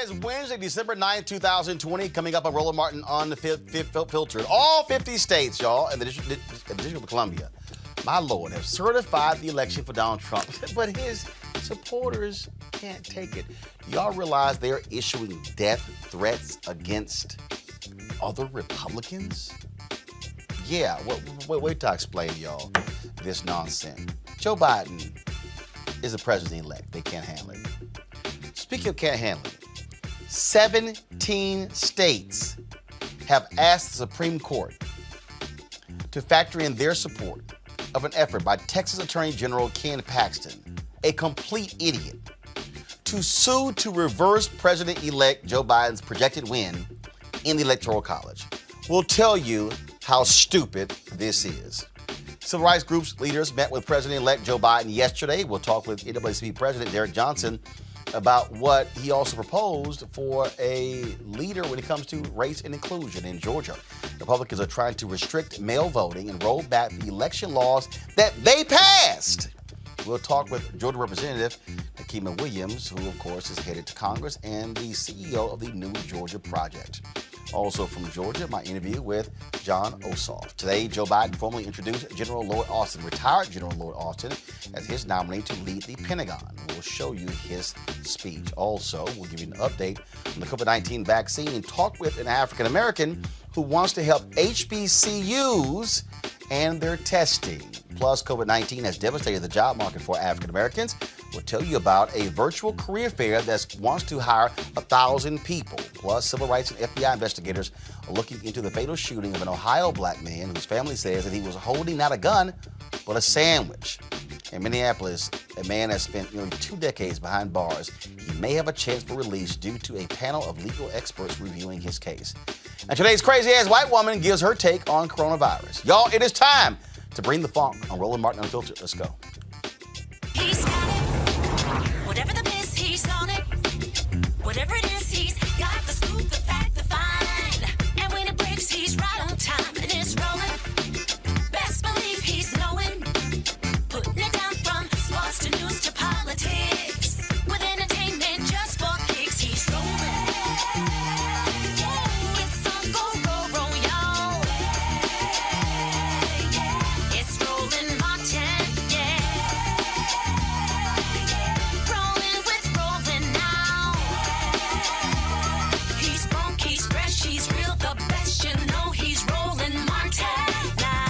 is Wednesday, December 9th, 2020. Coming up on Roland Martin on the Filtered. All 50 states, y'all, and the District of Columbia, my Lord, have certified the election for Donald Trump. But his supporters can't take it. Do y'all realize they're issuing death threats against other Republicans? Yeah, wait till I explain to y'all this nonsense. Joe Biden is the president-elect. They can't handle it. Speaking of can't handle it, 17 states have asked the Supreme Court to factor in their support of an effort by Texas Attorney General Ken Paxton, a complete idiot, to sue to reverse President-elect Joe Biden's projected win in the Electoral College. We'll tell you how stupid this is. Civil rights groups leaders met with President-elect Joe Biden yesterday. We'll talk with NAACP President Derek Johnson about what he also proposed for a leader when it comes to race and inclusion in Georgia. Republicans are trying to restrict mail voting and roll back the election laws that they passed. We'll talk with Georgia Representative Nakima Williams, who, of course, is headed to Congress and the CEO of the New Georgia Project. Also from Georgia, my interview with John Ossoff. Today, Joe Biden formally introduced General Lloyd Austin, retired General Lloyd Austin, as his nominee to lead the Pentagon. We'll show you his speech. Also, we'll give you an update on the COVID-19 vaccine and talk with an African-American who wants to help HBCUs and their testing. Plus, COVID-19 has devastated the job market for African Americans. We'll tell you about a virtual career fair that wants to hire 1,000 people. Plus, civil rights and FBI investigators are looking into the fatal shooting of an Ohio black man whose family says that he was holding not a gun, but a sandwich. In Minneapolis, a man has spent nearly 2 decades behind bars. He may have a chance for release due to a panel of legal experts reviewing his case. And today's crazy-ass white woman gives her take on coronavirus. Y'all, it is time to bring the funk on Roland Martin Unfiltered. Let's go. He's got it. Whatever the miss, he's on it. Whatever it is, he's got the scoop, the fact, the find. And when it breaks, he's right on time and it's rolling. Best believe he's knowing. Putting it down from sports to news to politics. With entertainment just for kicks, he's rolling. It's on go, y'all. It's Roland Martin, yeah. Rolling with Roland now. He's funk, he's fresh, he's real, the best, you know he's Roland Martin now.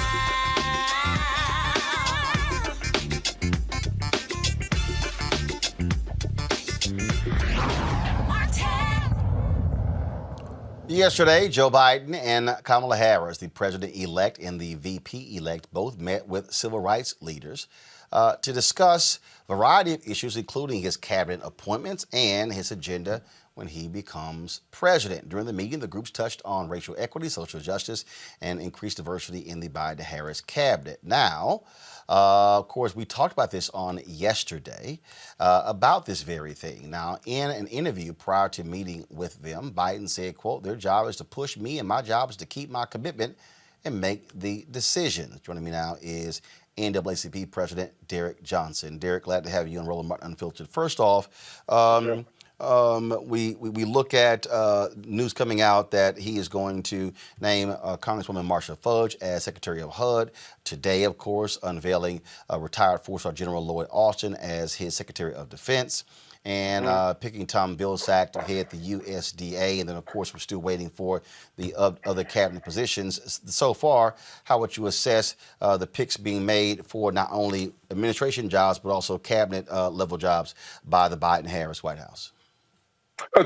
Yesterday, Joe Biden and Kamala Harris, the president-elect and the VP-elect, both met with civil rights leaders to discuss a variety of issues, including his cabinet appointments and his agenda when he becomes president. During the meeting, the groups touched on racial equity, social justice, and increased diversity in the Biden-Harris cabinet. Now, of course, we talked about this on yesterday, about this very thing. Now, in an interview prior to meeting with them, Biden said, quote, "Their job is to push me and my job is to keep my commitment and make the decisions." Joining me now is NAACP President Derek Johnson. Derek, glad to have you on Roland Martin Unfiltered. First off, we look at news coming out that he is going to name Congresswoman Marsha Fudge as Secretary of HUD. Today, of course, unveiling retired four-star General Lloyd Austin as his Secretary of Defense. And picking Tom Vilsack to head the USDA. And then, of course, we're still waiting for the other cabinet positions. So far, how would you assess the picks being made for not only administration jobs, but also cabinet level jobs by the Biden-Harris White House?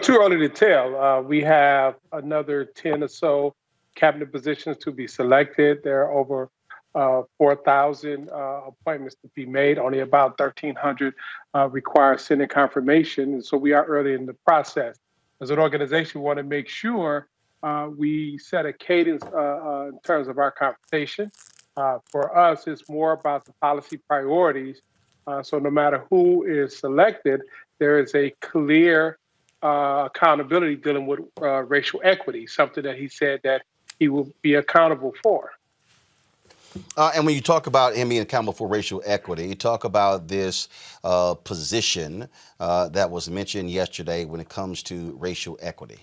Too early to tell. We have another 10 or so cabinet positions to be selected. There are over 4,000 appointments to be made. Only about 1,300 require Senate confirmation. And so we are early in the process. As an organization, we want to make sure we set a cadence in terms of our conversation. For us, it's more about the policy priorities. So no matter who is selected, there is a clear accountability dealing with racial equity, something that he said that he will be accountable for. And when you talk about him being accountable for racial equity, you talk about this position that was mentioned yesterday when it comes to racial equity.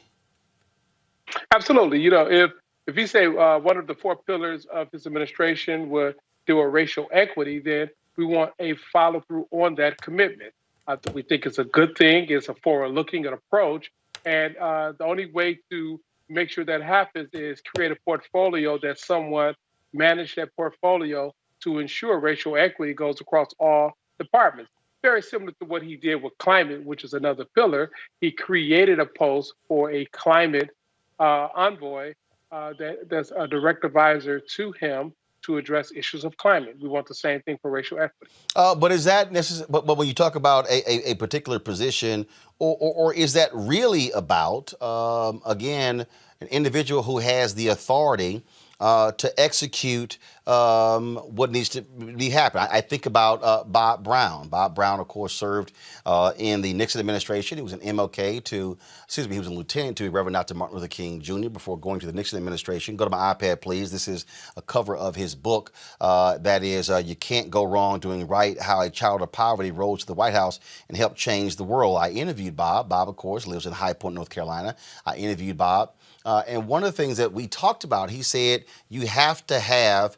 Absolutely. If you say one of the four pillars of his administration would do a racial equity, then we want a follow through on that commitment. We think it's a good thing. It's a forward-looking approach, and the only way to make sure that happens is create a portfolio that someone manage that portfolio to ensure racial equity goes across all departments. Very similar to what he did with climate, which is another pillar. He created a post for a climate envoy that's a direct advisor to him to address issues of climate. We want the same thing for racial equity. But is that necessary? But when you talk about a particular position, or is that really about, again, an individual who has the authority to execute what needs to be happen? I think about Bob Brown. Bob Brown, of course, served in the Nixon administration. He was an MLK to, excuse me, he was a lieutenant to Reverend Dr. Martin Luther King Jr. before going to the Nixon administration. Go to my iPad, please. This is a cover of his book. That is, You Can't Go Wrong Doing Right, How a Child of Poverty Rose to the White House and Helped Change the World. I interviewed Bob. Bob, of course, lives in High Point, North Carolina. I interviewed Bob. And one of the things that we talked about, he said, you have to have,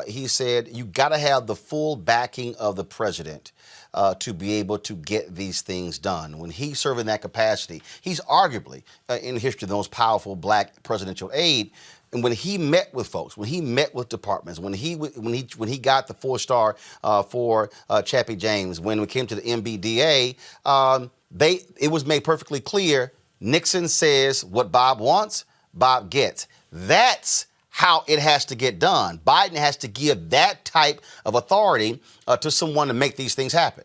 he said, you got to have the full backing of the president to be able to get these things done. When he served in that capacity, he's arguably, in history, the most powerful black presidential aide. And when he met with folks, when he met with departments, when he got the 4-star for Chappie James, when we came to the MBDA, it was made perfectly clear. Nixon says what Bob wants, Bob gets. That's how it has to get done. Biden has to give that type of authority to someone to make these things happen.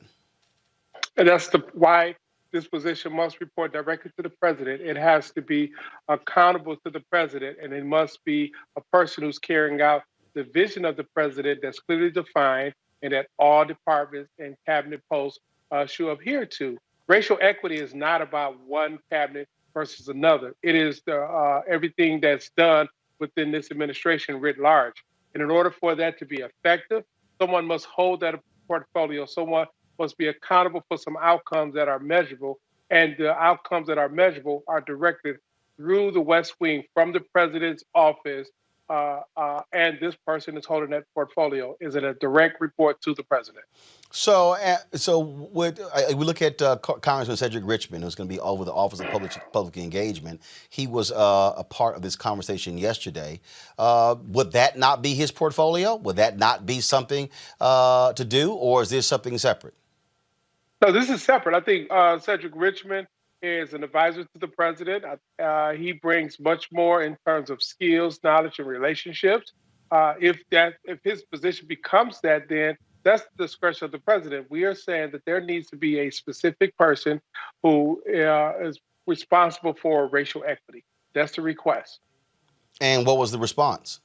And that's why this position must report directly to the president. It has to be accountable to the president, and it must be a person who's carrying out the vision of the president that's clearly defined and that all departments and cabinet posts should adhere to. Racial equity is not about one cabinet versus another. It is everything that's done within this administration writ large. And in order for that to be effective, someone must hold that portfolio. Someone must be accountable for some outcomes that are measurable. And the outcomes that are measurable are directed through the West Wing from the president's office. And this person is holding that portfolio. Is it a direct report to the president? So we look at Congressman Cedric Richmond, who's going to be over the Office of Public Engagement. He was a part of this conversation yesterday. Would that not be his portfolio? Would that not be something to do, or is this something separate? No, this is separate. I think Cedric Richmond is an advisor to the president. He brings much more in terms of skills, knowledge, and relationships. If his position becomes that, then that's the discretion of the president. We are saying that there needs to be a specific person who is responsible for racial equity. That's the request. And what was the response?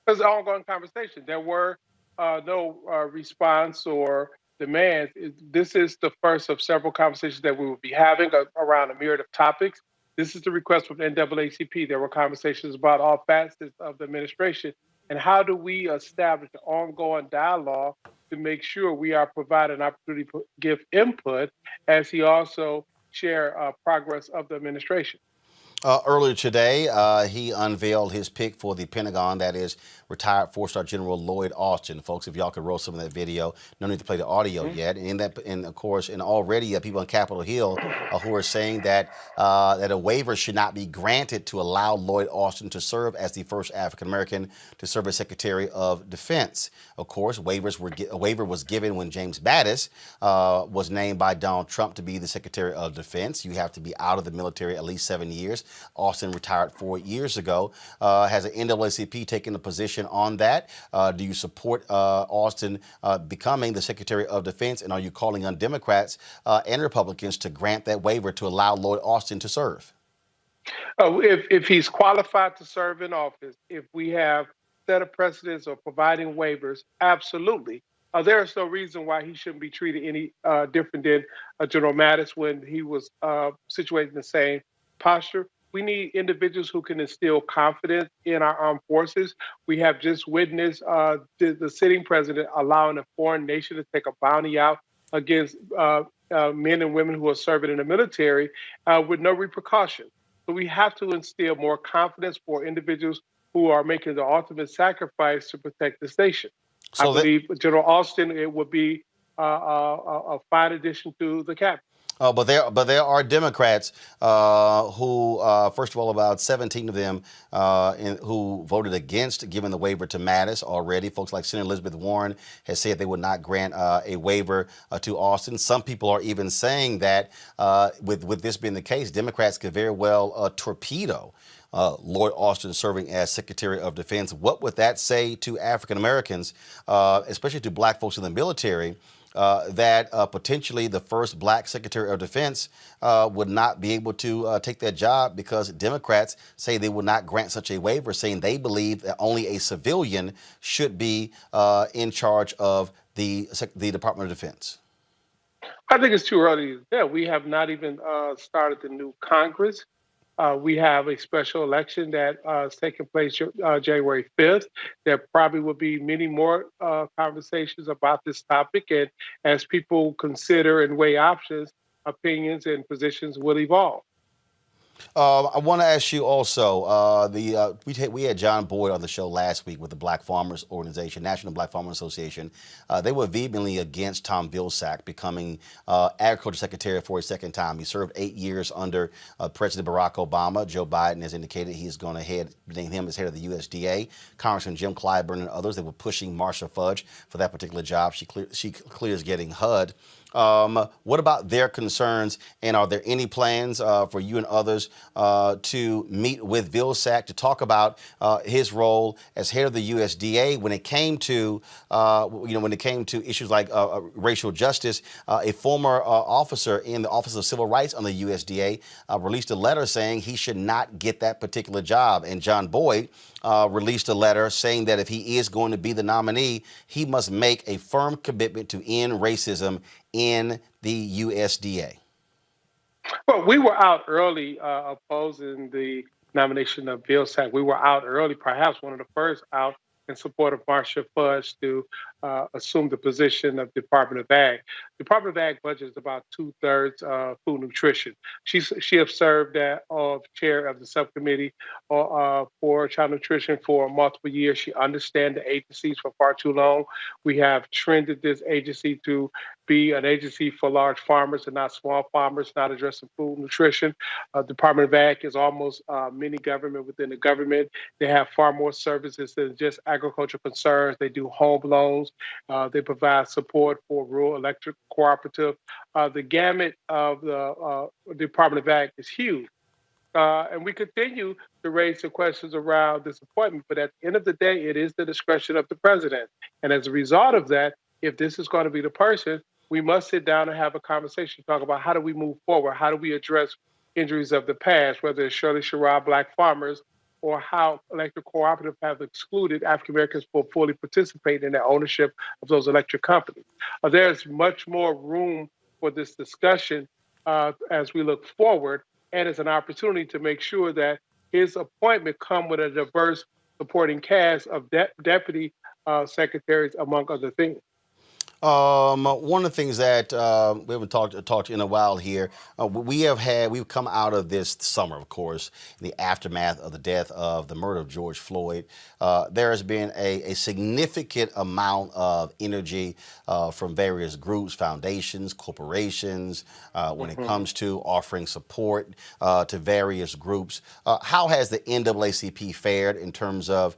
It was an ongoing conversation. There were no response or demands. This is the first of several conversations that we will be having around a myriad of topics. This is the request from NAACP. There were conversations about all facets of the administration. And how do we establish an ongoing dialogue to make sure we are providing an opportunity to give input as he also share progress of the administration? Earlier today, he unveiled his pick for the Pentagon, that is retired 4-star General Lloyd Austin. Folks, if y'all could roll some of that video, no need to play the audio yet. And of course, already people on Capitol Hill who are saying that a waiver should not be granted to allow Lloyd Austin to serve as the first African American to serve as Secretary of Defense. Of course, a waiver was given when James Mattis was named by Donald Trump to be the Secretary of Defense. You have to be out of the military at least 7 years. Austin retired 4 years ago. Has an NAACP taken a position on that? Do you support Austin becoming the Secretary of Defense? And are you calling on Democrats and Republicans to grant that waiver to allow Lloyd Austin to serve? If he's qualified to serve in office, if we have set of precedents or providing waivers, absolutely. There is no reason why he shouldn't be treated any different than General Mattis when he was situated in the same posture. We need individuals who can instill confidence in our armed forces. We have just witnessed the sitting president allowing a foreign nation to take a bounty out against men and women who are serving in the military with no repercussion. So we have to instill more confidence for individuals who are making the ultimate sacrifice to protect this nation. I So that believe General Austin it would be a fine addition to the cabinet. but there are Democrats who, first of all, about 17 of them who voted against giving the waiver to Mattis already. Folks like Senator Elizabeth Warren has said they would not grant a waiver to Austin. Some people are even saying that with this being the case, Democrats could very well torpedo Lloyd Austin serving as Secretary of Defense. What would that say to African Americans, especially to black folks in the military? That potentially the first black Secretary of Defense would not be able to take that job because Democrats say they will not grant such a waiver, saying they believe that only a civilian should be in charge of the Department of Defense. I think it's too early. Yeah, we have not even started the new Congress. We have a special election that is taking place January 5th. There probably will be many more conversations about this topic. And as people consider and weigh options, opinions and positions will evolve. I want to ask you also. We had John Boyd on the show last week with the Black Farmers Organization, National Black Farmers Association. They were vehemently against Tom Vilsack becoming Agriculture Secretary for a second time. He served 8 years under President Barack Obama. Joe Biden has indicated he's going to name him as head of the USDA. Congressman Jim Clyburn and others, they were pushing Marsha Fudge for that particular job. She clears getting HUD. What about their concerns, and are there any plans for you and others to meet with Vilsack to talk about his role as head of the USDA when it came to issues like racial justice? A former officer in the Office of Civil Rights on the USDA released a letter saying he should not get that particular job, and John Boyd released a letter saying that if he is going to be the nominee, he must make a firm commitment to end racism in the USDA. Well, we were out early opposing the nomination of Vilsack. We were out early, perhaps one of the first out in support of Marsha Fudge to assume the position of Department of Ag. Department of Ag budget is about 2/3 food nutrition. She has served as chair of the subcommittee for child nutrition for multiple years. She understands the agencies for far too long. We have trended this agency to be an agency for large farmers and not small farmers, not addressing food nutrition. Department of Ag is almost mini government within the government. They have far more services than just agricultural concerns. They do home loans. They provide support for rural electric cooperative. The gamut of the Department of Ag is huge. And we continue to raise the questions around disappointment. But at the end of the day, it is the discretion of the president. And as a result of that, if this is going to be the person, we must sit down and have a conversation, talk about how do we move forward? How do we address injuries of the past, whether it's Shirley Sherrod, black farmers, or how electric cooperatives have excluded African Americans from fully participating in the ownership of those electric companies. There's much more room for this discussion as we look forward, and it's an opportunity to make sure that his appointment come with a diverse supporting cast of deputy secretaries, among other things. One of the things that we haven't talked in a while here, we've come out of this summer, of course, in the aftermath of the death of the murder of George Floyd. There has been a significant amount of energy from various groups, foundations, corporations, when it comes to offering support to various groups. How has the NAACP fared in terms of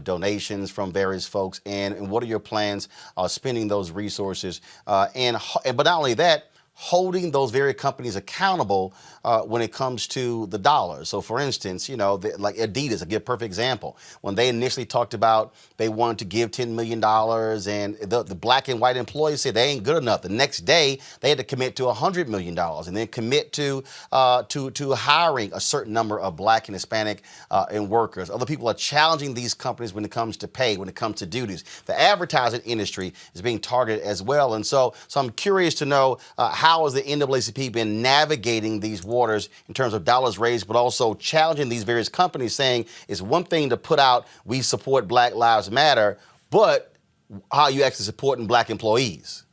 donations from various folks, and what are your plans spending those resources, but not only that, holding those very companies accountable when it comes to the dollars. So, for instance, like Adidas, I give a perfect example. When they initially talked about they wanted to give $10 million, and the black and white employees said they ain't good enough. The next day, they had to commit to $100 million, and then commit to hiring a certain number of black and Hispanic and workers. Other people are challenging these companies when it comes to pay, when it comes to duties. The advertising industry is being targeted as well, and so I'm curious to know how has the NAACP been navigating these waters in terms of dollars raised, but also challenging these various companies, saying it's one thing to put out, we support Black Lives Matter, but how are you actually supporting Black employees?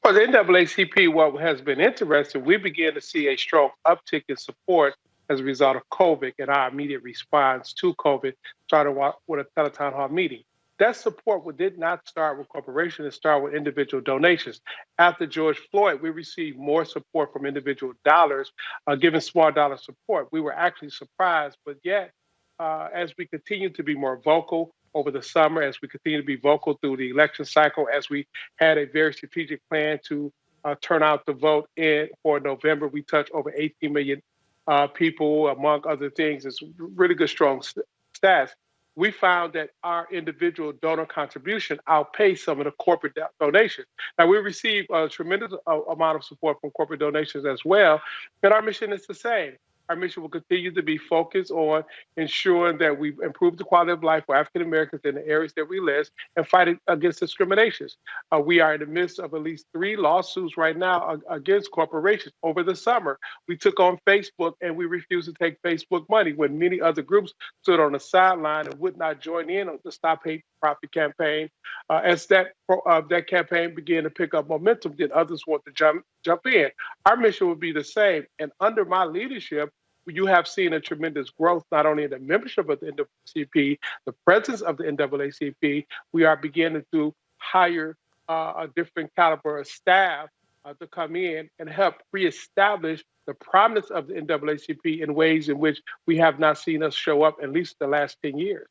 Well, the NAACP, what has been interesting, we began to see a strong uptick in support as a result of COVID and our immediate response to COVID, starting with a teletown hall meeting. That support did not start with corporations, it started with individual donations. After George Floyd, we received more support from individual dollars, giving small dollar support. We were actually surprised, but yet, as we continue to be more vocal over the summer, as we continue to be vocal through the election cycle, as we had a very strategic plan to turn out the vote in for November, we touched over 18 million people, among other things. It's really good, strong stats. We found that our individual donor contribution outpaced some of the corporate donations. Now, we received a tremendous amount of support from corporate donations as well, and our mission is the same. Our mission will continue to be focused on ensuring that we improve the quality of life for African Americans in the areas that we live and fighting against discriminations. We are in the midst of at least 3 lawsuits right now against corporations. Over the summer, we took on Facebook and we refused to take Facebook money when many other groups stood on the sideline and would not join in on the Stop Hate Profit campaign. As that campaign began to pick up momentum, then others want to jump in. Our mission will be the same. And under my leadership, you have seen a tremendous growth, not only in the membership of the NAACP, the presence of the NAACP. We are beginning to hire a different caliber of staff to come in and help reestablish the prominence of the NAACP in ways in which we have not seen us show up at least the last 10 years.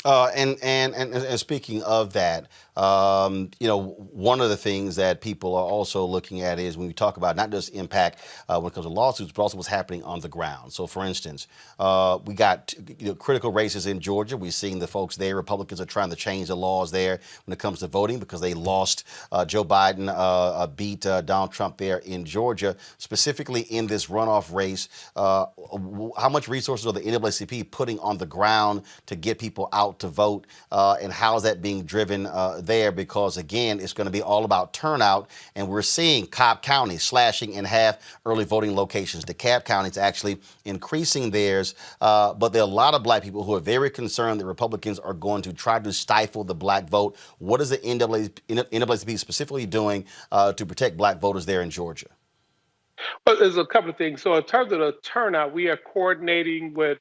And speaking of that, one of the things that people are also looking at is when we talk about not just impact when it comes to lawsuits, but also what's happening on the ground. So, for instance, we got critical races in Georgia. We're seeing the folks there. Republicans are trying to change the laws there when it comes to voting because they lost. Joe Biden beat Donald Trump there in Georgia, specifically in this runoff race. How much resources are the NAACP putting on the ground to get people out to vote, and how is that being driven there? Because again, it's going to be all about turnout, and we're seeing Cobb County slashing in half early voting locations. DeKalb County is actually increasing theirs, but there are a lot of Black people who are very concerned that Republicans are going to try to stifle the Black vote. What is the NAACP specifically doing to protect Black voters there in Georgia? Well, there's a couple of things. So in terms of the turnout, we are coordinating with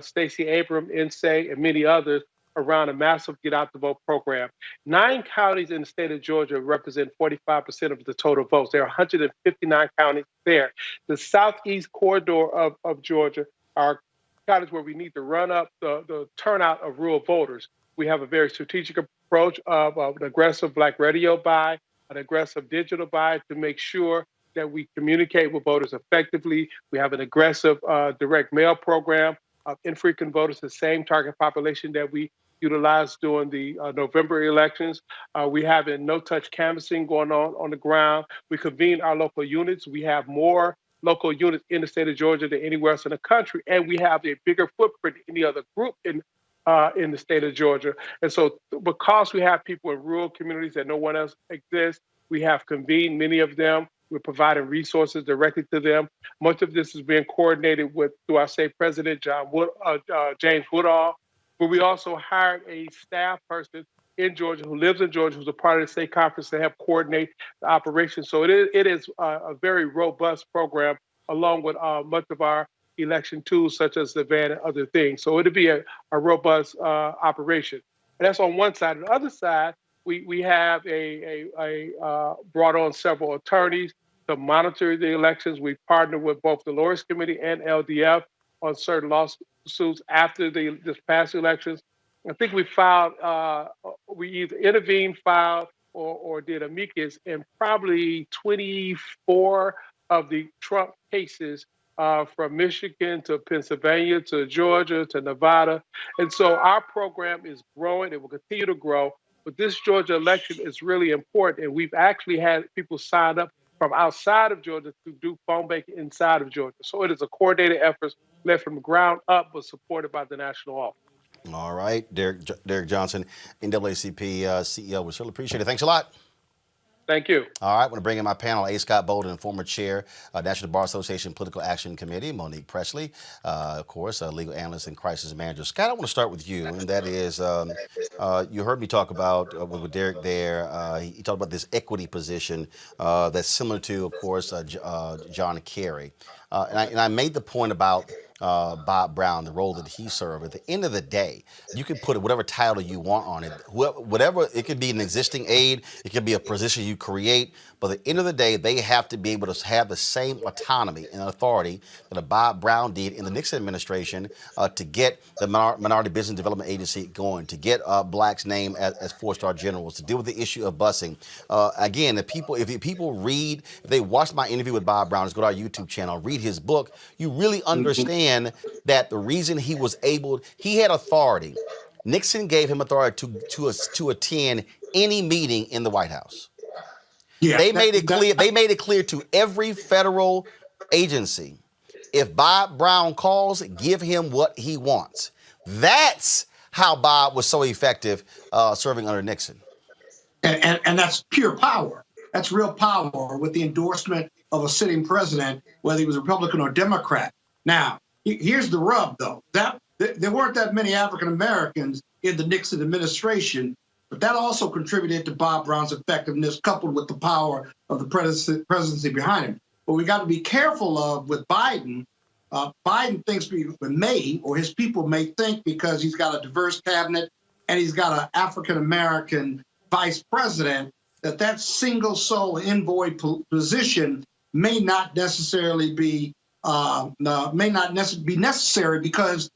Stacey Abrams, NSA, and many others around a massive Get Out the Vote program. 9 counties in the state of Georgia represent 45% of the total votes. There are 159 counties there. The southeast corridor of Georgia are counties where we need to run up the turnout of rural voters. We have a very strategic approach of an aggressive Black radio buy, an aggressive digital buy to make sure that we communicate with voters effectively. We have an aggressive direct mail program of infrequent voters, the same target population that we utilized during the November elections. We have a no-touch canvassing going on the ground. We convene our local units. We have more local units in the state of Georgia than anywhere else in the country, and we have a bigger footprint than any other group in the state of Georgia. And so because we have people in rural communities that no one else exists, we have convened many of them. We're providing resources directly to them. Much of this is being coordinated through our state president, James Woodall, but we also hired a staff person in Georgia who lives in Georgia, who's a part of the state conference to help coordinate the operation. So it is a very robust program, along with much of our election tools, such as the van and other things. So it'll be a robust operation. And that's on one side. On the other side, we have brought on several attorneys to monitor the elections. We partnered with both the Lawyers Committee and LDF on certain lawsuits after this past elections. I think we either intervened, filed, or did amicus in probably 24 of the Trump cases, from Michigan to Pennsylvania to Georgia to Nevada. And so our program is growing. It will continue to grow. But this Georgia election is really important. And we've actually had people sign up from outside of Georgia to do phone banking inside of Georgia. So it is a coordinated effort led from the ground up, but supported by the national office. All right, Derek Johnson, NAACP CEO. We certainly appreciate it. Thanks a lot. Thank you. All right, I want to bring in my panel, A. Scott Bolden, former chair, National Bar Association Political Action Committee, Monique Presley, of course, legal analyst and crisis manager. Scott, I want to start with you, and that is, you heard me talk about, with Derek there, he talked about this equity position that's similar to, of course, John Kerry. And I made the point about Bob Brown, the role that he served. At the end of the day, you can put whatever title you want on it. Whatever, it could be an existing aide, it could be a position you create, but at the end of the day, they have to be able to have the same autonomy and authority that a Bob Brown did in the Nixon administration to get the Minority Business Development Agency going, to get blacks named as four-star generals, to deal with the issue of busing. Again, if people read, if they watch my interview with Bob Brown, just go to our YouTube channel, read his book, you really understand that the reason he was able, he had authority. Nixon gave him authority to attend any meeting in the White House. Yeah, They made it clear to every federal agency, if Bob Brown calls, give him what he wants. That's how Bob was so effective serving under Nixon. and that's pure power. That's real power with the endorsement of a sitting president, whether he was Republican or Democrat. Now, here's the rub, though. There weren't that many African Americans in the Nixon administration, but that also contributed to Bob Brown's effectiveness, coupled with the power of the presidency behind him. But we got to be careful of with Biden. Biden thinks or his people may think, because he's got a diverse cabinet and he's got an African American vice president, that single sole envoy position may not necessarily be necessary because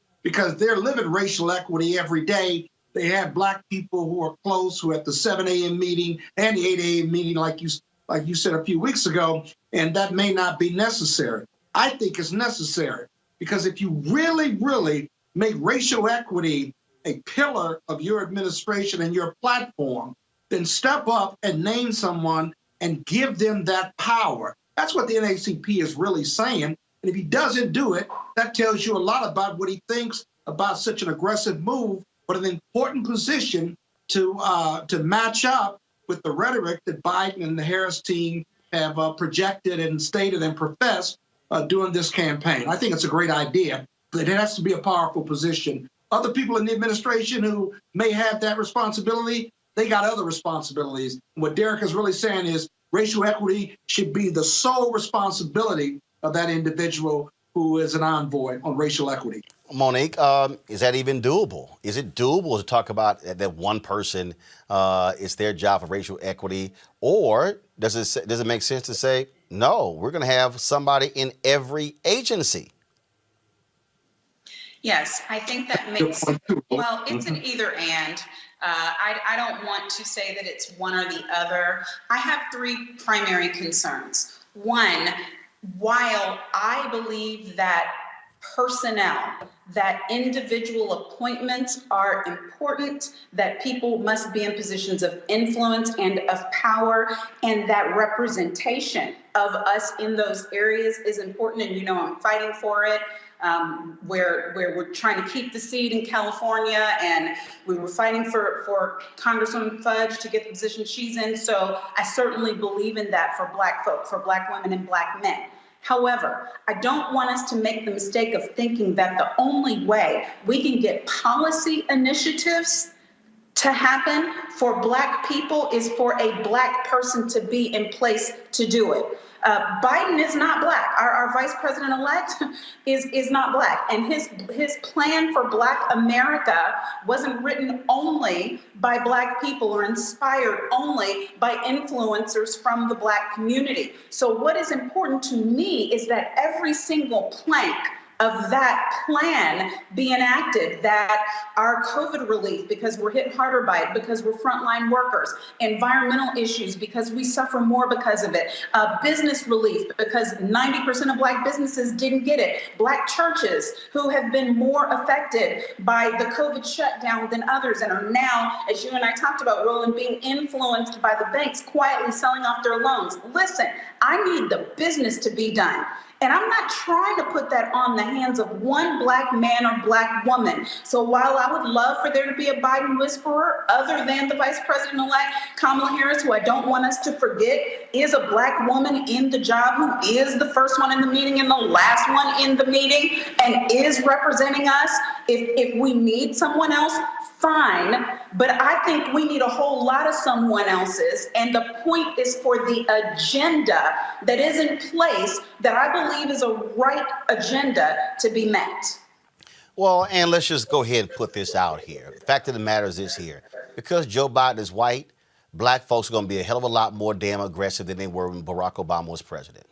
they're living racial equity every day. They have black people who are close, who at the 7 a.m. meeting and the 8 a.m. meeting, like you said a few weeks ago, and that may not be necessary. I think it's necessary, because if you really, really make racial equity a pillar of your administration and your platform, then step up and name someone and give them that power. That's what the NAACP is really saying. And if he doesn't do it, that tells you a lot about what he thinks about such an aggressive move, but an important position to match up with the rhetoric that Biden and the Harris team have projected and stated and professed during this campaign. I think it's a great idea, but it has to be a powerful position. Other people in the administration who may have that responsibility, they got other responsibilities. What Derek is really saying is racial equity should be the sole responsibility of that individual who is an envoy on racial equity. Monique, is that even doable? Is it doable to talk about that one person, it's their job for racial equity? Or does it make sense to say, no, we're going to have somebody in every agency? Yes, I think that makes, well, it's an either and. I don't want to say that it's one or the other. I have three primary concerns. One, while I believe that personnel, that individual appointments are important, that people must be in positions of influence and of power, and that representation of us in those areas is important, and I'm fighting for it. Where we're trying to keep the seat in California, and we were fighting for Congresswoman Fudge to get the position she's in. So I certainly believe in that for Black folk, for Black women and Black men. However, I don't want us to make the mistake of thinking that the only way we can get policy initiatives to happen for Black people is for a Black person to be in place to do it. Biden is not Black. Our vice president-elect is not Black. And his plan for Black America wasn't written only by Black people or inspired only by influencers from the Black community. So what is important to me is that every single plank of that plan be enacted, that our COVID relief, because we're hit harder by it, because we're frontline workers, environmental issues, because we suffer more because of it, business relief, because 90% of Black businesses didn't get it, Black churches who have been more affected by the COVID shutdown than others and are now, as you and I talked about, Roland, being influenced by the banks quietly selling off their loans. Listen, I need the business to be done. And I'm not trying to put that on the hands of one black man or black woman. So while I would love for there to be a Biden whisperer, other than the Vice President-elect Kamala Harris, who I don't want us to forget is a black woman in the job, who is the first one in the meeting and the last one in the meeting and is representing us. If we need someone else, fine, but I think we need a whole lot of someone else's, and the point is for the agenda that is in place that I believe is a right agenda to be met. Well, and let's just go ahead and put this out here. The fact of the matter is this here. Because Joe Biden is white, black folks are going to be a hell of a lot more damn aggressive than they were when Barack Obama was president.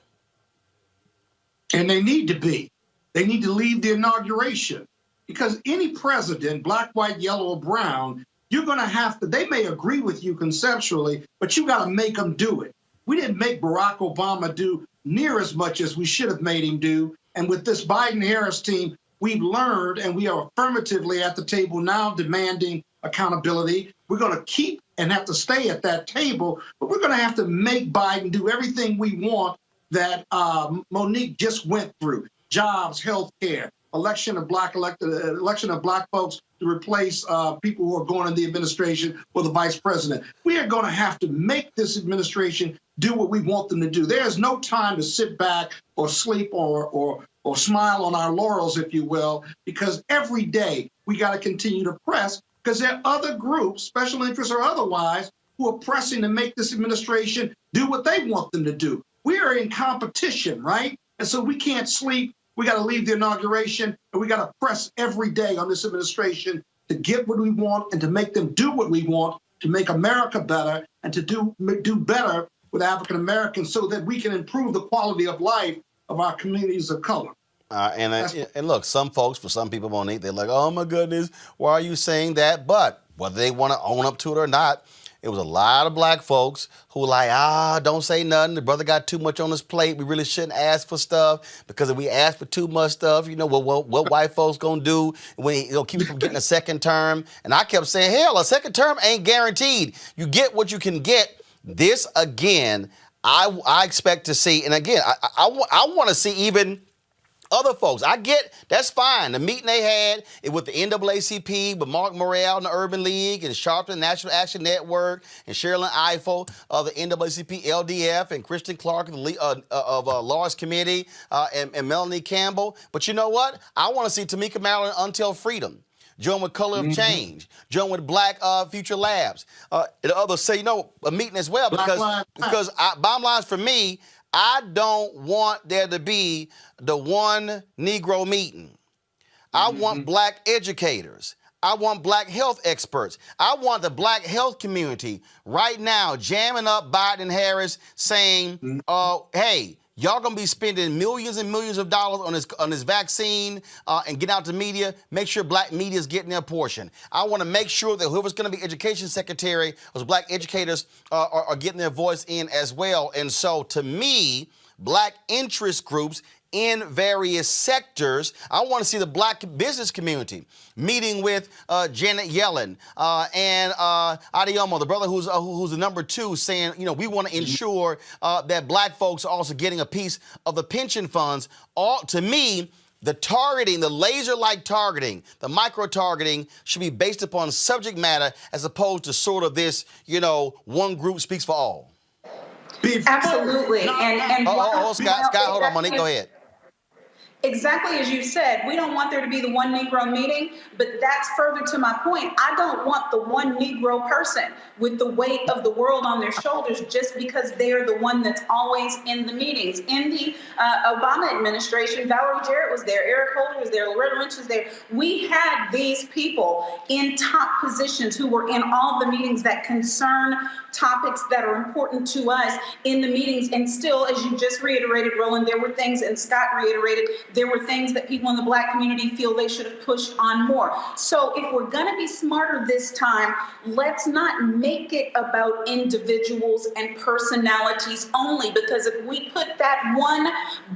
And they need to be. They need to leave the inauguration. Because any president, black, white, yellow, or brown, you're going to have to, they may agree with you conceptually, but you got to make them do it. We didn't make Barack Obama do near as much as we should have made him do. And with this Biden-Harris team, we've learned, and we are affirmatively at the table now demanding accountability. We're going to keep and have to stay at that table, but we're going to have to make Biden do everything we want that Monique just went through. Jobs, health care, election of black folks to replace people who are going in the administration or the vice president. We are going to have to make this administration do what we want them to do. There is no time to sit back or sleep or smile on our laurels, if you will, because every day we got to continue to press, because there are other groups, special interests or otherwise, who are pressing to make this administration do what they want them to do. We are in competition, right? And so we can't sleep. We got to leave the inauguration, and we got to press every day on this administration to get what we want and to make them do what we want, to make America better and to do better with African Americans so that we can improve the quality of life of our communities of color. And look, some folks, for some people, Monique, they're like, oh my goodness, why are you saying that? But whether they want to own up to it or not, it was a lot of black folks who were like, don't say nothing. The brother got too much on his plate. We really shouldn't ask for stuff, because if we ask for too much stuff, you know, what white folks gonna do when he'll keep you from getting a second term? And I kept saying, hell, a second term ain't guaranteed. You get what you can get. This again, I expect to see, and again, I want to see even other folks. I get, that's fine. The meeting they had with the NAACP, with Mark Morrell and the Urban League, and Sharpton National Action Network, and Sherilyn Ifill of the NAACP LDF, and Kristen Clark of Lawrence Committee, and Melanie Campbell. But you know what? I want to see Tamika Mallory Until Freedom. Join with Color of Change. Join with Black Future Labs. And others say, a meeting as well, because bottom line for me, I don't want there to be the one Negro meeting. I want black educators. I want black health experts. I want the black health community right now jamming up Biden and Harris saying, hey, y'all gonna be spending millions and millions of dollars on this vaccine and get out to media. Make sure black media is getting their portion. I want to make sure that whoever's gonna be education secretary, those black educators are getting their voice in as well. And so to me, black interest groups in various sectors. I want to see the black business community meeting with Janet Yellen and Adeyemo, the brother who's the number 2, saying, we want to ensure that black folks are also getting a piece of the pension funds. To me, the targeting, the laser-like targeting, the micro-targeting should be based upon subject matter as opposed to sort of this, one group speaks for all. Absolutely. Scott, hold on, Monique, go ahead. Exactly as you said, we don't want there to be the one Negro meeting, but that's further to my point. I don't want the one Negro person with the weight of the world on their shoulders just because they're the one that's always in the meetings. In the Obama administration, Valerie Jarrett was there, Eric Holder was there, Loretta Lynch was there. We had these people in top positions who were in all the meetings that concern topics that are important to us in the meetings. And still, as you just reiterated, Roland, there were things, and Scott reiterated, there were things that people in the black community feel they should have pushed on more. So if we're going to be smarter this time, let's not make it about individuals and personalities only, because if we put that one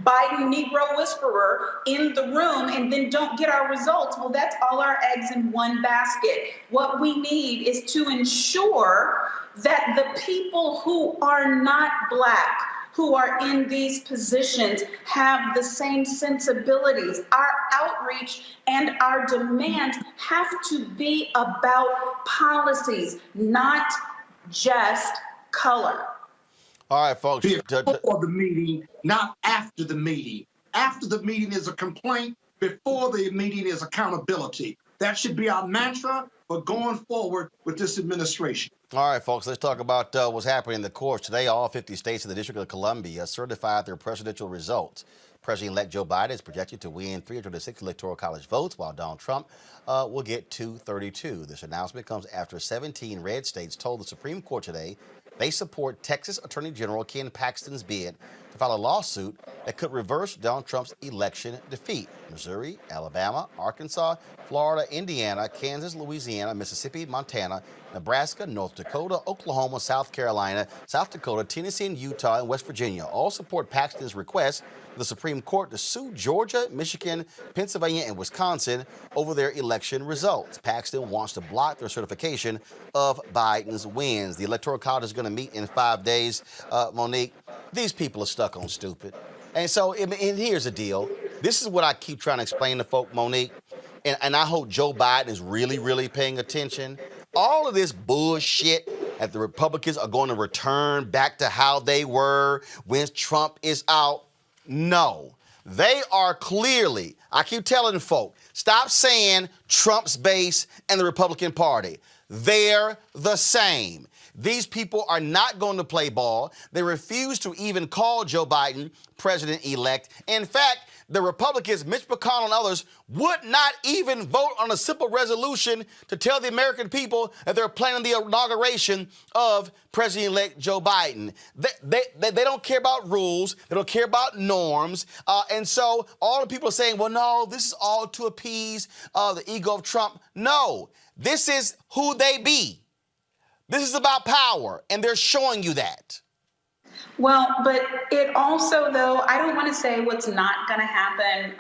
Biden Negro whisperer in the room and then don't get our results, well, that's all our eggs in one basket. What we need is to ensure that the people who are not black, who are in these positions have the same sensibilities. Our outreach and our demands have to be about policies, not just color. All right, folks. Before the meeting, not after the meeting. After the meeting is a complaint. Before the meeting is accountability. That should be our mantra for going forward with this administration. All right, folks, let's talk about what's happening in the courts. Today, all 50 states in the District of Columbia certified their presidential results. President-elect Joe Biden is projected to win 306 Electoral College votes, while Donald Trump will get 232. This announcement comes after 17 red states told the Supreme Court today they support Texas Attorney General Ken Paxton's bid to file a lawsuit that could reverse Donald Trump's election defeat. Missouri, Alabama, Arkansas, Florida, Indiana, Kansas, Louisiana, Mississippi, Montana, Nebraska, North Dakota, Oklahoma, South Carolina, South Dakota, Tennessee, and Utah, and West Virginia all support Paxton's request for the Supreme Court to sue Georgia, Michigan, Pennsylvania, and Wisconsin over their election results. Paxton wants to block their certification of Biden's wins. The Electoral College is going to meet in 5 days. Monique, these people are stuck on stupid. And so, and here's the deal. This is what I keep trying to explain to folk, Monique, and I hope Joe Biden is really, really paying attention. All of this bullshit that the Republicans are going to return back to how they were when Trump is out. No, they are clearly, I keep telling folk, stop saying Trump's base and the Republican Party. They're the same. These people are not going to play ball. They refuse to even call Joe Biden president-elect. In fact, the Republicans, Mitch McConnell and others, would not even vote on a simple resolution to tell the American people that they're planning the inauguration of President-elect Joe Biden. They don't care about rules. They don't care about norms. And so all the people are saying, well, no, this is all to appease the ego of Trump. No, this is who they be. This is about power, and they're showing you that. Well, but it also, though, I don't want to say what's not going to happen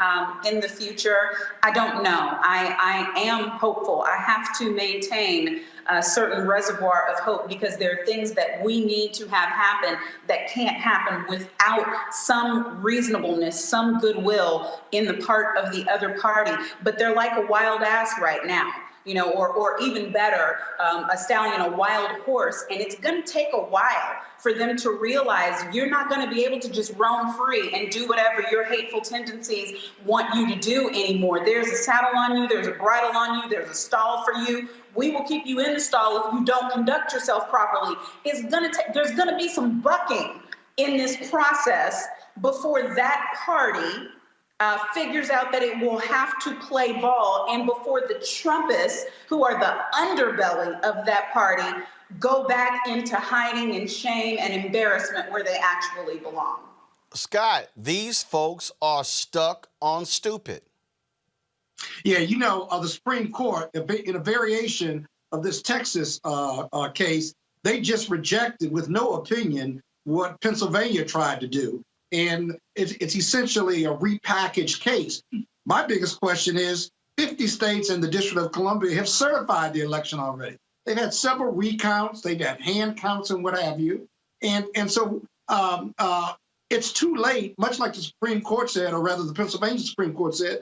in the future. I don't know. I am hopeful. I have to maintain a certain reservoir of hope because there are things that we need to have happen that can't happen without some reasonableness, some goodwill in the part of the other party. But they're like a wild ass right now. You know, or even better, a stallion, a wild horse. And it's going to take a while for them to realize you're not going to be able to just roam free and do whatever your hateful tendencies want you to do anymore. There's a saddle on you. There's a bridle on you. There's a stall for you. We will keep you in the stall if you don't conduct yourself properly. There's going to be some bucking in this process before that party figures out that it will have to play ball, and before the Trumpists, who are the underbelly of that party, go back into hiding and shame and embarrassment where they actually belong. Scott, these folks are stuck on stupid. Yeah, you know, the Supreme Court, in a variation of this Texas case, they just rejected with no opinion what Pennsylvania tried to do. And it's essentially a repackaged case. My biggest question is 50 states and the District of Columbia have certified the election already. They've had several recounts, they've had hand counts and what have you. And so it's too late, much like the Supreme Court said, or rather the Pennsylvania Supreme Court said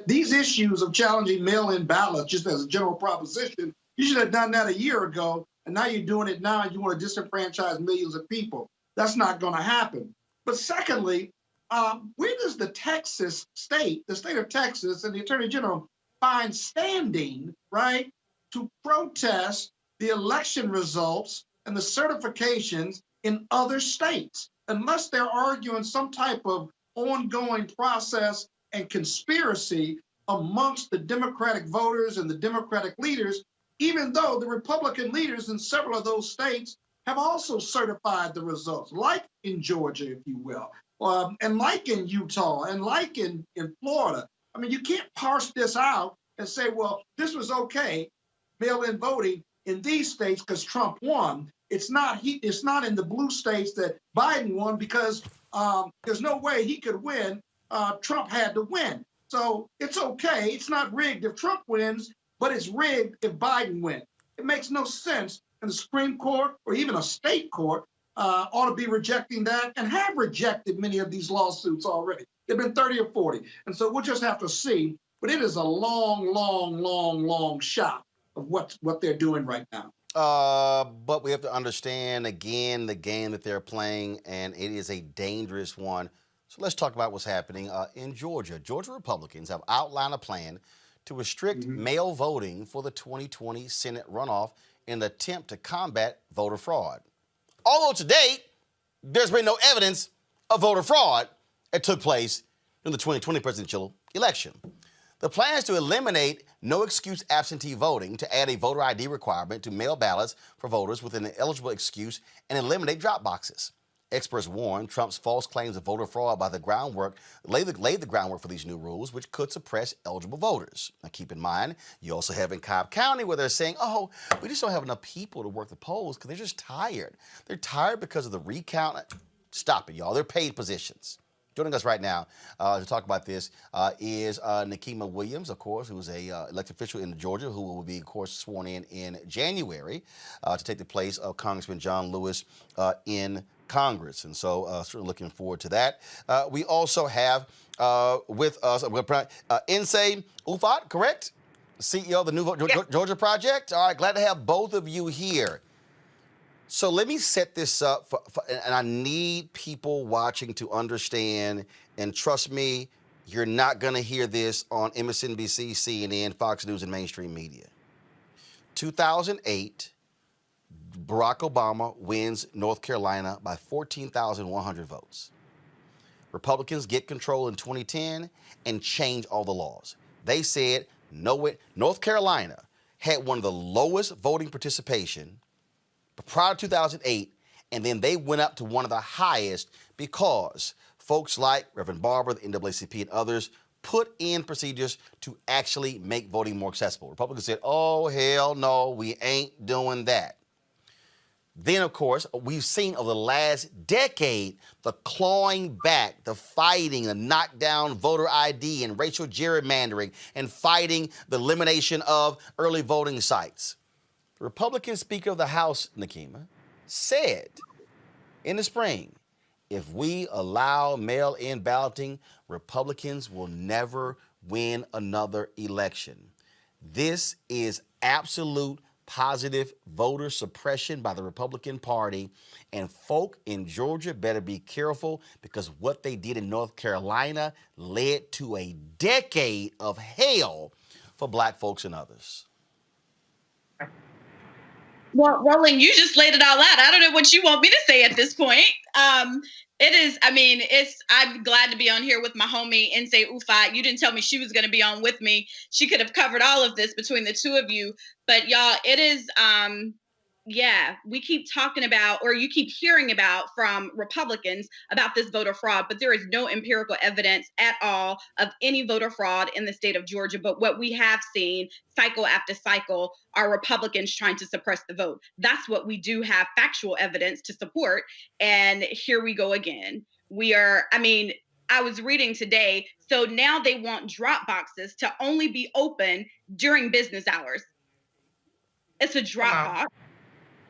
these issues of challenging mail-in ballots, just as a general proposition, you should have done that a year ago. And now you're doing it now and you want to disenfranchise millions of people. That's not going to happen. But secondly, where does the state of Texas and the Attorney General find standing, right, to protest the election results and the certifications in other states? Unless they're arguing some type of ongoing process and conspiracy amongst the Democratic voters and the Democratic leaders, even though the Republican leaders in several of those states have also certified the results, like in Georgia, if you will, and like in Utah, and like in Florida. I mean, you can't parse this out and say, well, this was okay, mail-in voting in these states because Trump won. It's not in the blue states that Biden won because there's no way he could win. Trump had to win. So it's okay. It's not rigged if Trump wins, but it's rigged if Biden wins. It makes no sense in the Supreme Court or even a state court ought to be rejecting that and have rejected many of these lawsuits already. They've been 30 or 40. And so we'll just have to see. But it is a long shot of what they're doing right now. But we have to understand, again, the game that they're playing, and it is a dangerous one. So let's talk about what's happening in Georgia. Georgia Republicans have outlined a plan to restrict mail voting for the 2020 Senate runoff in an attempt to combat voter fraud. Although to date, there's been no evidence of voter fraud that took place in the 2020 presidential election. The plan is to eliminate no-excuse absentee voting, to add a voter ID requirement to mail ballots for voters with an eligible excuse, and eliminate drop boxes. Experts warn Trump's false claims of voter fraud laid the groundwork for these new rules, which could suppress eligible voters. Now, keep in mind, you also have in Cobb County where they're saying, oh, we just don't have enough people to work the polls because they're just tired. They're tired because of the recount. Stop it, y'all. They're paid positions. Joining us right now to talk about this is Nikema Williams, of course, who's a elected official in Georgia, who will be, of course, sworn in January to take the place of Congressman John Lewis in Congress. And so certainly looking forward to that. We also have with us Nsé Ufot, correct? CEO of the New Georgia Project. All right, glad to have both of you here. So let me set this up, and I need people watching to understand, and trust me, you're not going to hear this on MSNBC, CNN, Fox News, and mainstream media. 2008, Barack Obama wins North Carolina by 14,100 votes. Republicans get control in 2010 and change all the laws. They said, no, North Carolina had one of the lowest voting participation prior to 2008, and then they went up to one of the highest because folks like Reverend Barber, the NAACP, and others put in procedures to actually make voting more accessible. Republicans said, oh, hell no, we ain't doing that. Then, of course, we've seen over the last decade the clawing back, the fighting, the knockdown voter ID and racial gerrymandering, and fighting the elimination of early voting sites. The Republican Speaker of the House, Nikema, said in the spring, if we allow mail-in balloting, Republicans will never win another election. This is absolute positive voter suppression by the Republican Party, and folk in Georgia better be careful because what they did in North Carolina led to a decade of hell for black folks and others. Well, Roland, you just laid it all out. I don't know what you want me to say at this point. I'm glad to be on here with my homie, Nsé Ufot. You didn't tell me she was going to be on with me. She could have covered all of this between the two of you. But y'all, it is, we keep talking about, or you keep hearing about from Republicans about this voter fraud, but there is no empirical evidence at all of any voter fraud in the state of Georgia. But what we have seen cycle after cycle are Republicans trying to suppress the vote. That's what we do have factual evidence to support. And here we go again. I was reading today, so now they want drop boxes to only be open during business hours. It's a drop box.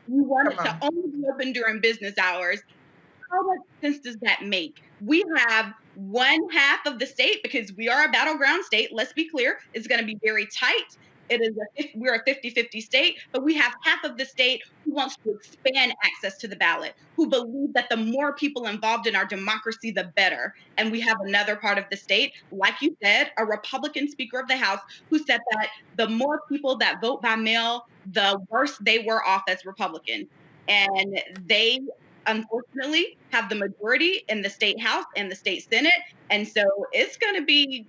You want it to only be open during business hours. How much sense does that make? We have one half of the state, because we are a battleground state, let's be clear, it's going to be very tight. We're a 50-50 state, but we have half of the state who wants to expand access to the ballot, who believe that the more people involved in our democracy, the better. And we have another part of the state, like you said, a Republican Speaker of the House who said that the more people that vote by mail, the worse they were off as Republicans. And they, unfortunately, have the majority in the state House and the state Senate. And so it's going to be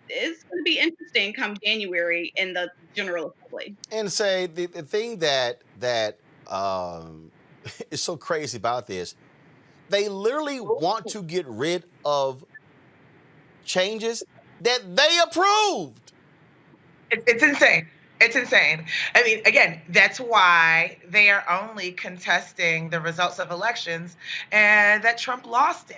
interesting come January in the General Assembly. And say the thing that is so crazy about this, they literally want to get rid of changes that they approved. It's insane. It's insane. I mean, again, that's why they are only contesting the results of elections and that Trump lost in,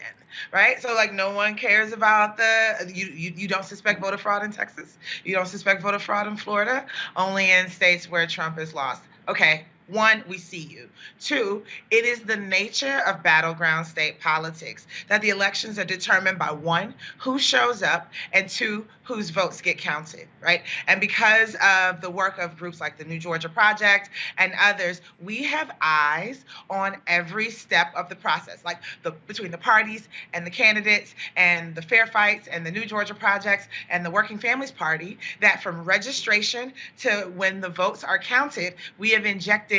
right? So, like, no one cares about you don't suspect voter fraud in Texas. You don't suspect voter fraud in Florida, only in states where Trump has lost. Okay, One, we see you. Two, it is the nature of battleground state politics that the elections are determined by one, who shows up, and two, whose votes get counted, right? And because of the work of groups like the New Georgia Project and others, we have eyes on every step of the process, like between the parties and the candidates and the Fair Fights and the New Georgia Projects and the Working Families Party, that from registration to when the votes are counted, we have injected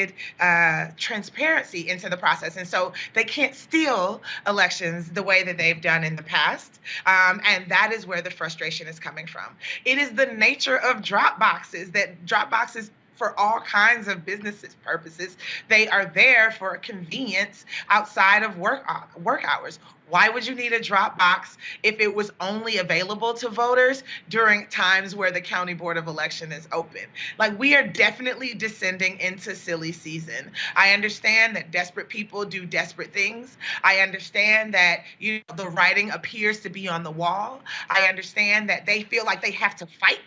transparency into the process. And so they can't steal elections the way that they've done in the past. And that is where the frustration is coming from. It is the nature of drop boxes, that drop boxes for all kinds of businesses purposes. They are there for convenience outside of work hours. Why would you need a drop box if it was only available to voters during times where the County Board of Election is open? Like, we are definitely descending into silly season. I understand that desperate people do desperate things. I understand that the writing appears to be on the wall. I understand that they feel like they have to fight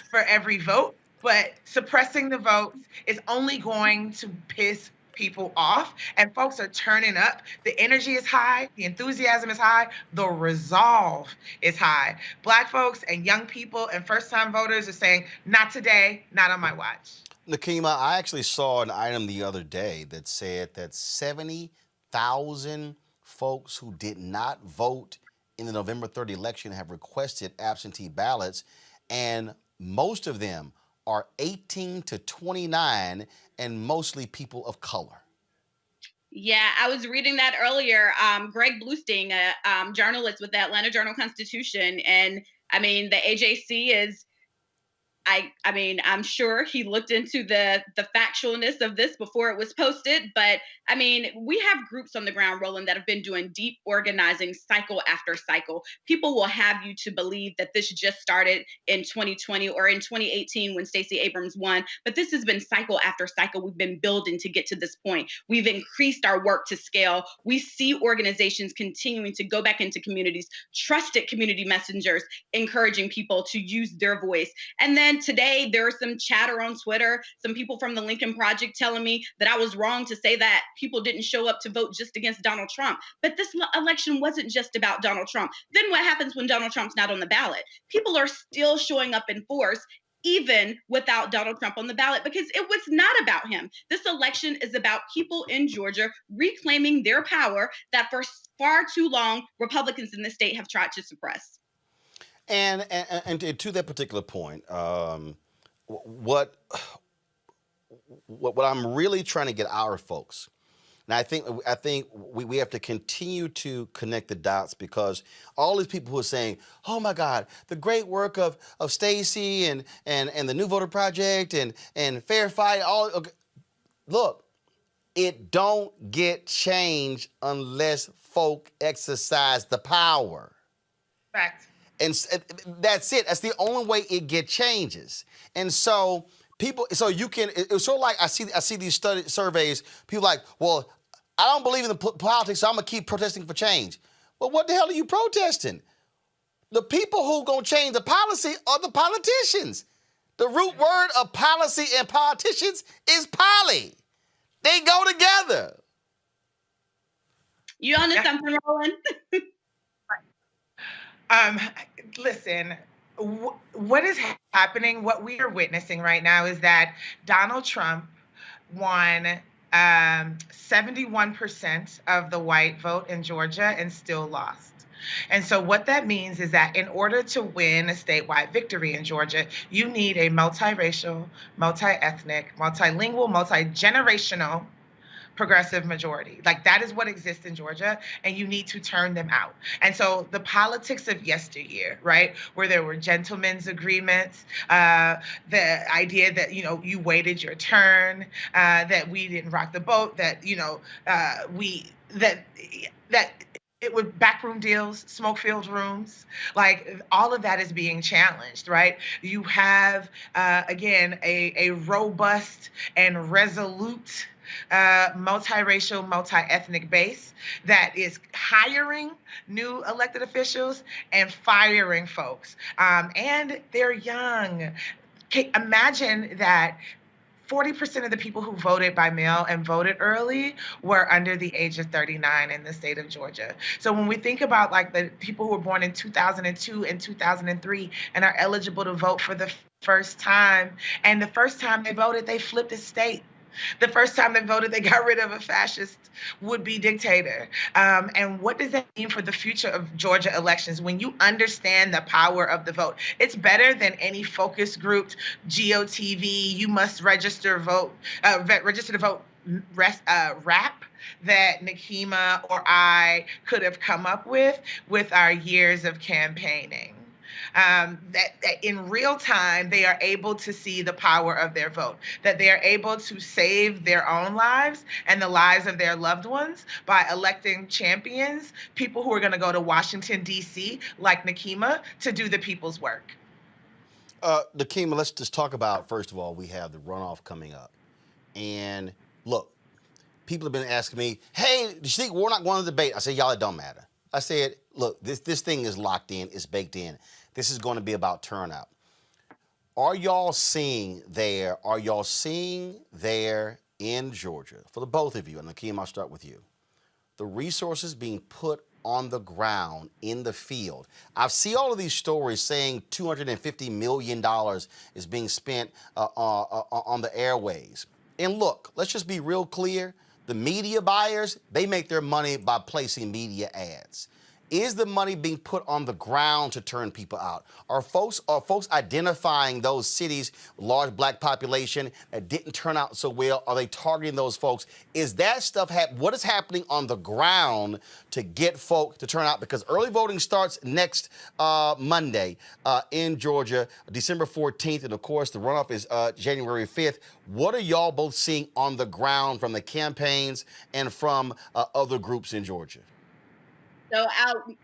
for every vote. But suppressing the votes is only going to piss people off, and folks are turning up. The energy is high, the enthusiasm is high, the resolve is high. Black folks and young people and first-time voters are saying, not today, not on my watch. Nakima, I actually saw an item the other day that said that 70,000 folks who did not vote in the November 3rd election have requested absentee ballots, and most of them are 18 to 29 and mostly people of color. Yeah, I was reading that earlier. Greg Bluestein, a journalist with the Atlanta Journal-Constitution, and I mean, the AJC is, I mean, I'm sure he looked into the factualness of this before it was posted, but I mean, we have groups on the ground, Roland, that have been doing deep organizing cycle after cycle. People will have you to believe that this just started in 2020 or in 2018 when Stacey Abrams won, but this has been cycle after cycle. We've been building to get to this point. We've increased our work to scale. We see organizations continuing to go back into communities, trusted community messengers, encouraging people to use their voice. And then today, there was some chatter on Twitter, some people from the Lincoln Project telling me that I was wrong to say that people didn't show up to vote just against Donald Trump. But this election wasn't just about Donald Trump. Then what happens when Donald Trump's not on the ballot? People are still showing up in force, even without Donald Trump on the ballot, because it was not about him. This election is about people in Georgia reclaiming their power that for far too long, Republicans in the state have tried to suppress. And to that particular point, what I'm really trying to get our folks, and I think we have to continue to connect the dots, because all these people who are saying, "Oh my God, the great work of Stacey and the New Voter Project and Fair Fight," look, it don't get changed unless folk exercise the power. Fact. And that's it. That's the only way it get changes. And so you can. It's sort of like I see these surveys. People like, well, I don't believe in the politics, so I'm gonna keep protesting for change. Well, what the hell are you protesting? The people who gonna change the policy are the politicians. The root word of policy and politicians is poly. They go together. You on to something, Roland? Listen, what is happening, what we are witnessing right now is that Donald Trump won 71% of the white vote in Georgia and still lost. And so what that means is that in order to win a statewide victory in Georgia, you need a multiracial, multi-ethnic, multilingual, multi-generational progressive majority. Like, that is what exists in Georgia, and you need to turn them out. And so the politics of yesteryear, right, where there were gentlemen's agreements, the idea that, you waited your turn, that we didn't rock the boat, that, that it was backroom deals, smoke-filled rooms, like all of that is being challenged, right? You have, again, a robust and resolute multiracial, multi-ethnic base that is hiring new elected officials and firing folks. And they're young. Imagine that 40% of the people who voted by mail and voted early were under the age of 39 in the state of Georgia. So when we think about like the people who were born in 2002 and 2003 and are eligible to vote for the first time, and the first time they voted, they flipped the state. The first time they voted, they got rid of a fascist would-be dictator. And what does that mean for the future of Georgia elections? When you understand the power of the vote, it's better than any focus grouped GOTV, you must register to vote rap that Nakima or I could have come up with our years of campaigning. That in real time, they are able to see the power of their vote, that they are able to save their own lives and the lives of their loved ones by electing champions, people who are going to go to Washington, D.C., like Nakima, to do the people's work. Nakima, let's just talk about, first of all, we have the runoff coming up. And look, people have been asking me, hey, do you think we're not going to debate? I said, y'all, it don't matter. I said, look, this thing is locked in, it's baked in. This is going to be about turnout. Are y'all seeing there in Georgia, for the both of you, and Nakeem, I'll start with you, the resources being put on the ground in the field? I see all of these stories saying $250 million is being spent on the airways. And look, let's just be real clear. The media buyers, they make their money by placing media ads. Is the money being put on the ground to turn people out? Are folks identifying those cities with large black population that didn't turn out so well? Are they targeting those folks? Is that stuff what is happening on the ground to get folk to turn out? Because early voting starts next Monday in Georgia, December 14th, and of course the runoff is January 5th. What are y'all both seeing on the ground from the campaigns and from other groups in Georgia? So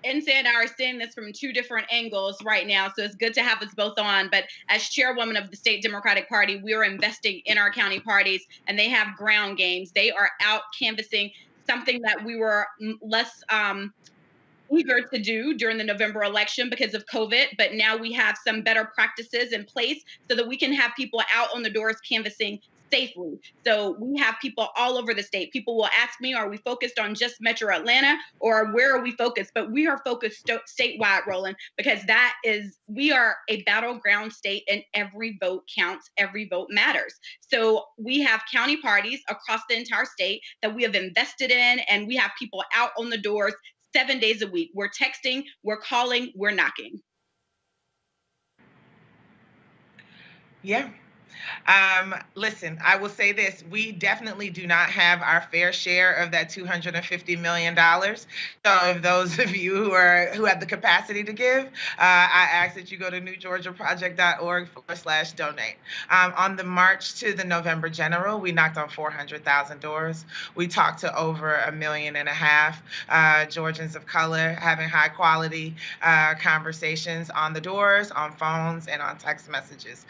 Ensa and I are seeing this from two different angles right now. So it's good to have us both on. But as chairwoman of the state Democratic Party, we are investing in our county parties, and they have ground games. They are out canvassing, something that we were less eager to do during the November election because of COVID. But now we have some better practices in place so that we can have people out on the doors canvassing safely. So we have people all over the state. People will ask me, are we focused on just Metro Atlanta, or where are we focused? But we are focused statewide, Roland, because we are a battleground state, and every vote counts, every vote matters. So we have county parties across the entire state that we have invested in, and we have people out on the doors 7 days a week. We're texting, we're calling, we're knocking. Yeah. Listen, I will say this. We definitely do not have our fair share of that $250 million. So if those of you who have the capacity to give, I ask that you go to newgeorgiaproject.org/donate. On the march to the November general, we knocked on 400,000 doors. We talked to over 1.5 million Georgians of color, having high quality conversations on the doors, on phones, and on text messages.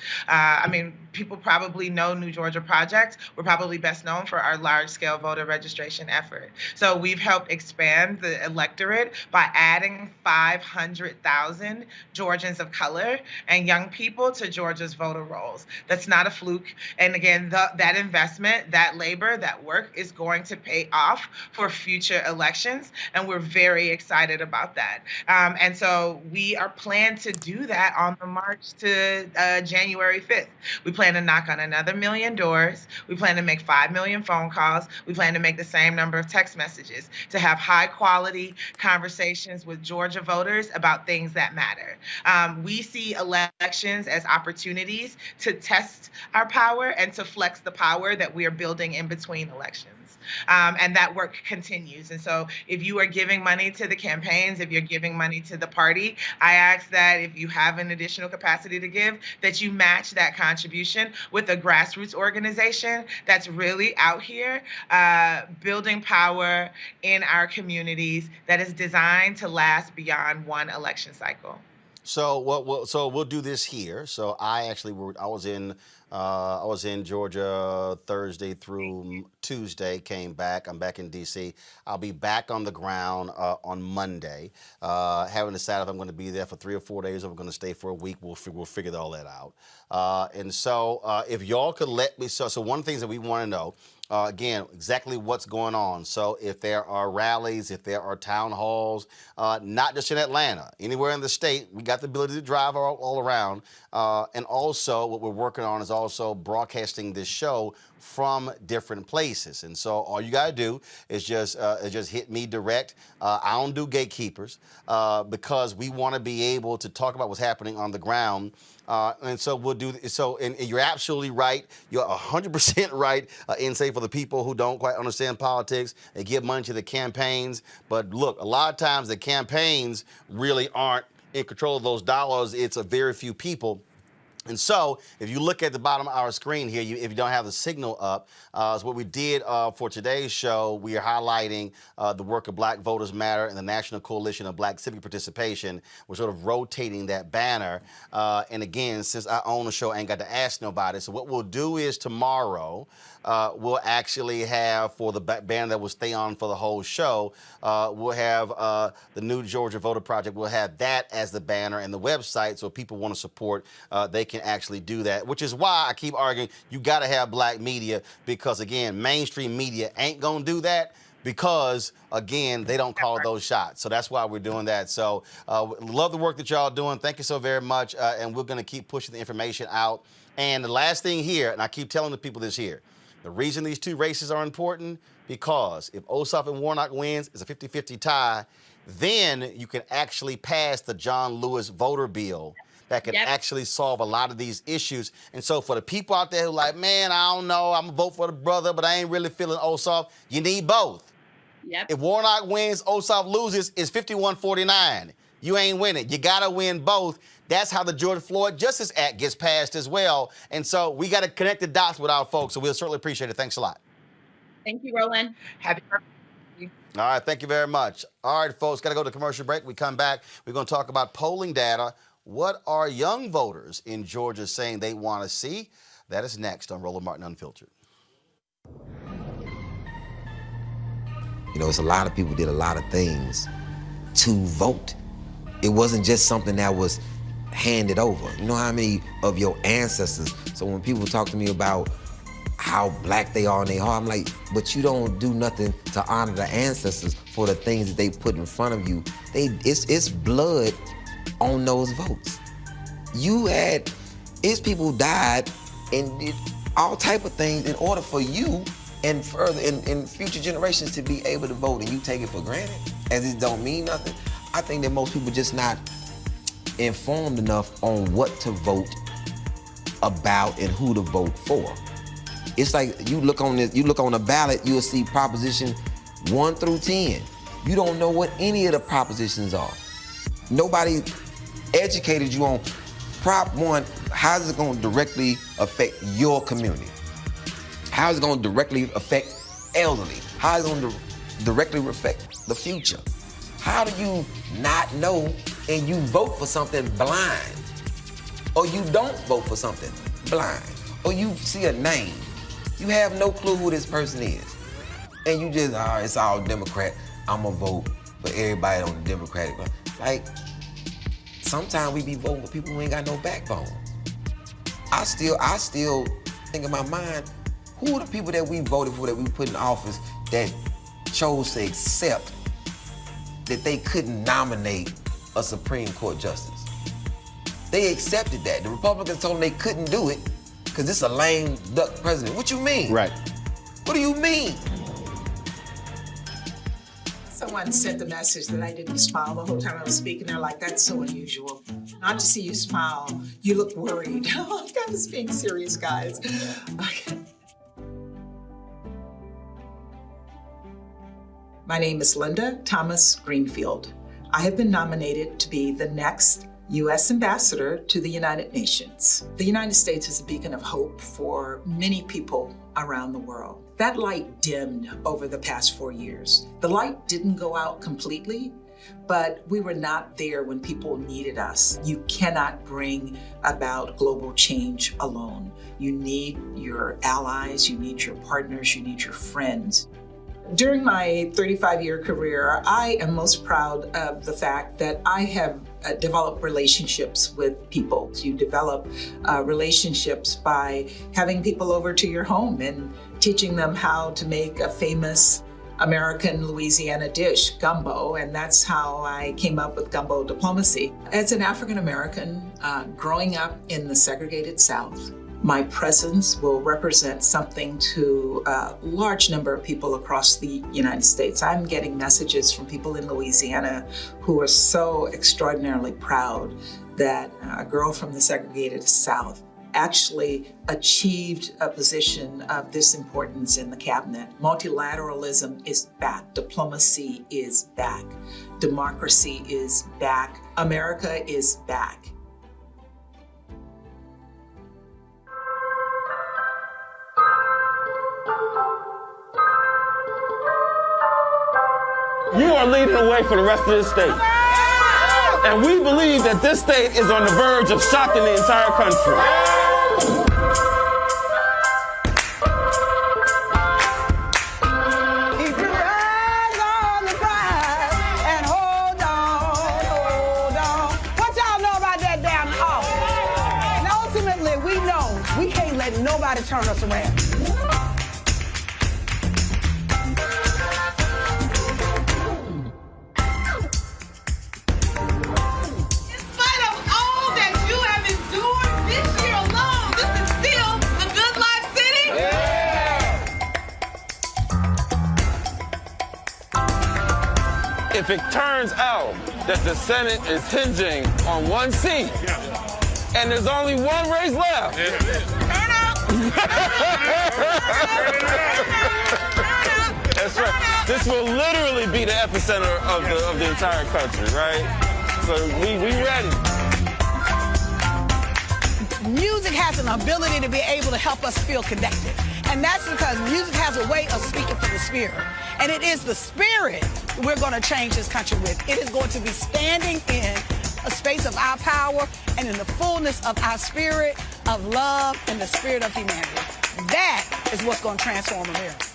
People probably know New Georgia Project. We're probably best known for our large-scale voter registration effort. So we've helped expand the electorate by adding 500,000 Georgians of color and young people to Georgia's voter rolls. That's not a fluke. And again, that investment, that labor, that work is going to pay off for future elections. And we're very excited about that. And so we are planned to do that on the march to January 5th. We plan to knock on another 1 million doors. We plan to make 5 million phone calls. We plan to make the same number of text messages to have high quality conversations with Georgia voters about things that matter. We see elections as opportunities to test our power and to flex the power that we are building in between elections. And that work continues. And so if you are giving money to the campaigns, if you're giving money to the party, I ask that if you have an additional capacity to give, that you match that contribution with a grassroots organization that's really out here building power in our communities that is designed to last beyond one election cycle. So we'll do this here. So I was in I was in Georgia Thursday through Tuesday, came back. I'm back in D.C. I'll be back on the ground on Monday. Haven't decided if I'm going to be there for 3 or 4 days or we're going to stay for a week. We'll figure all that out. And so if y'all could let me, so one of the things that we want to know, again, exactly what's going on. So if there are rallies, if there are town halls, not just in Atlanta, anywhere in the state, we got the ability to drive all around. And also what we're working on is also broadcasting this show from different places. And so all you got to do is just hit me direct. I don't do gatekeepers because we want to be able to talk about what's happening on the ground. And so we'll do so. And you're absolutely right. You're 100% right. And say for the people who don't quite understand politics, they give money to the campaigns. But look, a lot of times the campaigns really aren't in control of those dollars. It's a very few people. And so, if you look at the bottom of our screen here, if you don't have the signal up, is what we did for today's show. We are highlighting the work of Black Voters Matter and the National Coalition of Black Civic Participation. We're sort of rotating that banner. And again, since I own the show, I ain't got to ask nobody. So what we'll do is tomorrow, we'll actually have, for the banner that will stay on for the whole show, we'll have the New Georgia Voter Project. We'll have that as the banner and the website, so if people want to support, they can actually do that, which is why I keep arguing you got to have black media, because again, mainstream media ain't gonna do that because again, they don't call those shots. So that's why we're doing that. So love the work that y'all doing. Thank you so very much. And we're gonna keep pushing the information out. And the last thing here, and I keep telling the people this here, the reason these two races are important, because if Ossoff and Warnock wins, it's a 50-50 tie, then you can actually pass the John Lewis voter bill that could actually solve a lot of these issues. And so for the people out there who are like, man, I don't know, I'm gonna vote for the brother, but I ain't really feeling Ossoff, you need both. Yep. If Warnock wins, Ossoff loses, it's 51-49. You ain't winning. You gotta win both. That's how the George Floyd Justice Act gets passed as well. And so we gotta connect the dots with our folks, so we'll certainly appreciate it. Thanks a lot. Thank you, Roland. Happy birthday. All right, thank you very much. All right, folks, got to go to commercial break. We come back, we're going to talk about polling data. What are young voters in Georgia saying they want to see? That is next on Roland Martin Unfiltered. You know, it's a lot of people did a lot of things to vote. It wasn't just something that was handed over. You know how many of your ancestors, so when people talk to me about how black they are in their heart, I'm like, but you don't do nothing to honor the ancestors for the things that they put in front of you. It's blood on those votes. It's people who died and did all type of things in order for you and further in future generations to be able to vote, and you take it for granted as it don't mean nothing. I think that most people just not informed enough on what to vote about and who to vote for. It's like you look on a ballot, you'll see proposition 1 through 10. You don't know what any of the propositions are. Nobody educated you on Prop 1, how's it going to directly affect your community? How is it going to directly affect elderly? How is it going to directly affect the future? How do you not know and you vote for something blind? Or you don't vote for something blind? Or you see a name, you have no clue who this person is. And you just, it's all Democrat. I'm gonna vote for everybody on the Democratic. Like, sometimes we be voting for people who ain't got no backbone. I still think in my mind, who are the people that we voted for, that we put in office, that chose to accept that they couldn't nominate a Supreme Court justice? They accepted that. The Republicans told them they couldn't do it because this is a lame duck president. What you mean? Right. What do you mean? Someone sent the message that I didn't smile the whole time I was speaking. They're like, that's so unusual. Not to see you smile, you look worried. I was being serious, guys. Okay. My name is Linda Thomas Greenfield. I have been nominated to be the next U.S. Ambassador to the United Nations. The United States is a beacon of hope for many people around the world. That light dimmed over the past 4 years. The light didn't go out completely, but we were not there when people needed us. You cannot bring about global change alone. You need your allies, you need your partners, you need your friends. During my 35-year career, I am most proud of the fact that I have developed relationships with people. You develop relationships by having people over to your home and teaching them how to make a famous American Louisiana dish, gumbo, and that's how I came up with gumbo diplomacy. As an African American growing up in the segregated South, my presence will represent something to a large number of people across the United States. I'm getting messages from people in Louisiana who are so extraordinarily proud that a girl from the segregated South actually achieved a position of this importance in the cabinet. Multilateralism is back. Diplomacy is back. Democracy is back. America is back. You are leading the way for the rest of this state. And we believe that this state is on the verge of shocking the entire country. Keep your eyes on the prize and hold on. What y'all know about that damn office? And ultimately, we know we can't let nobody turn us around. If it turns out that the Senate is hinging on one seat and there's only one race left, that's right. This will literally be the epicenter of the entire country, right? So we ready. Music has an ability to be able to help us feel connected. And that's because music has a way of speaking to the spirit. And it is the spirit we're going to change this country with. It is going to be standing in a space of our power and in the fullness of our spirit of love and the spirit of humanity. That is what's going to transform America.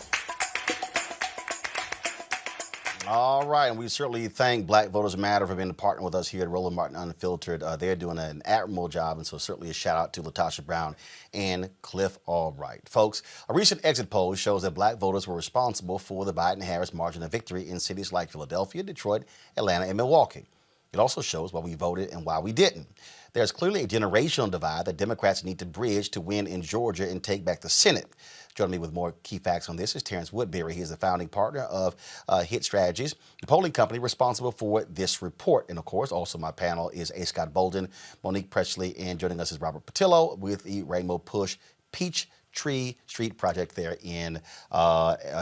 All right, and we certainly thank Black Voters Matter for being a partner with us here at Roland Martin Unfiltered. They're doing an admirable job, and so certainly a shout out to Latasha Brown and Cliff Albright. Folks, a recent exit poll shows that Black voters were responsible for the Biden-Harris margin of victory in cities like Philadelphia, Detroit, Atlanta, and Milwaukee. It also shows why we voted and why we didn't. There's clearly a generational divide that Democrats need to bridge to win in Georgia and take back the Senate. Joining me with more key facts on this is Terrence Woodbury. He is the founding partner of Hit Strategies, the polling company responsible for this report. And of course, also my panel is A. Scott Bolden, Monique Presley, and joining us is Robert Patillo with the Rainbow Push Peachtree Street Project there in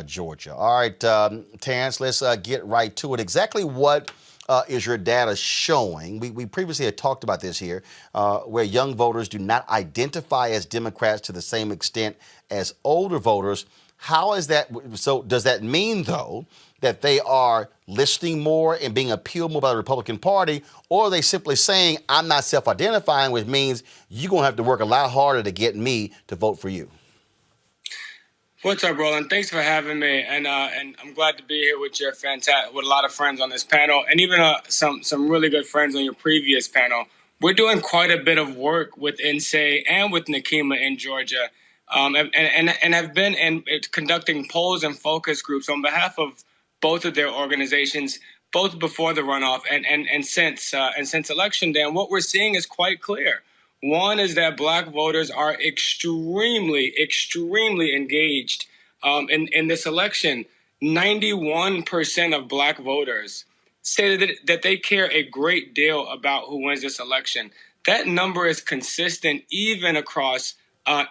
Georgia. All right, Terrence, let's get right to it. Exactly what is your data showing? We previously had talked about this here, where young voters do not identify as Democrats to the same extent as older voters. How is that? So does that mean, though, that they are listening more and being appealed more by the Republican Party, or are they simply saying, I'm not self-identifying, which means you're going to have to work a lot harder to get me to vote for you? What's up, Roland? Thanks for having me, and I'm glad to be here with your with a lot of friends on this panel, and even some really good friends on your previous panel. We're doing quite a bit of work with INSEE and with Nakima in Georgia, and have been conducting polls and focus groups on behalf of both of their organizations, both before the runoff and since election day. And what we're seeing is quite clear. One is that Black voters are extremely engaged in this election. 91% of Black voters say that they care a great deal about who wins this election. That number is consistent even across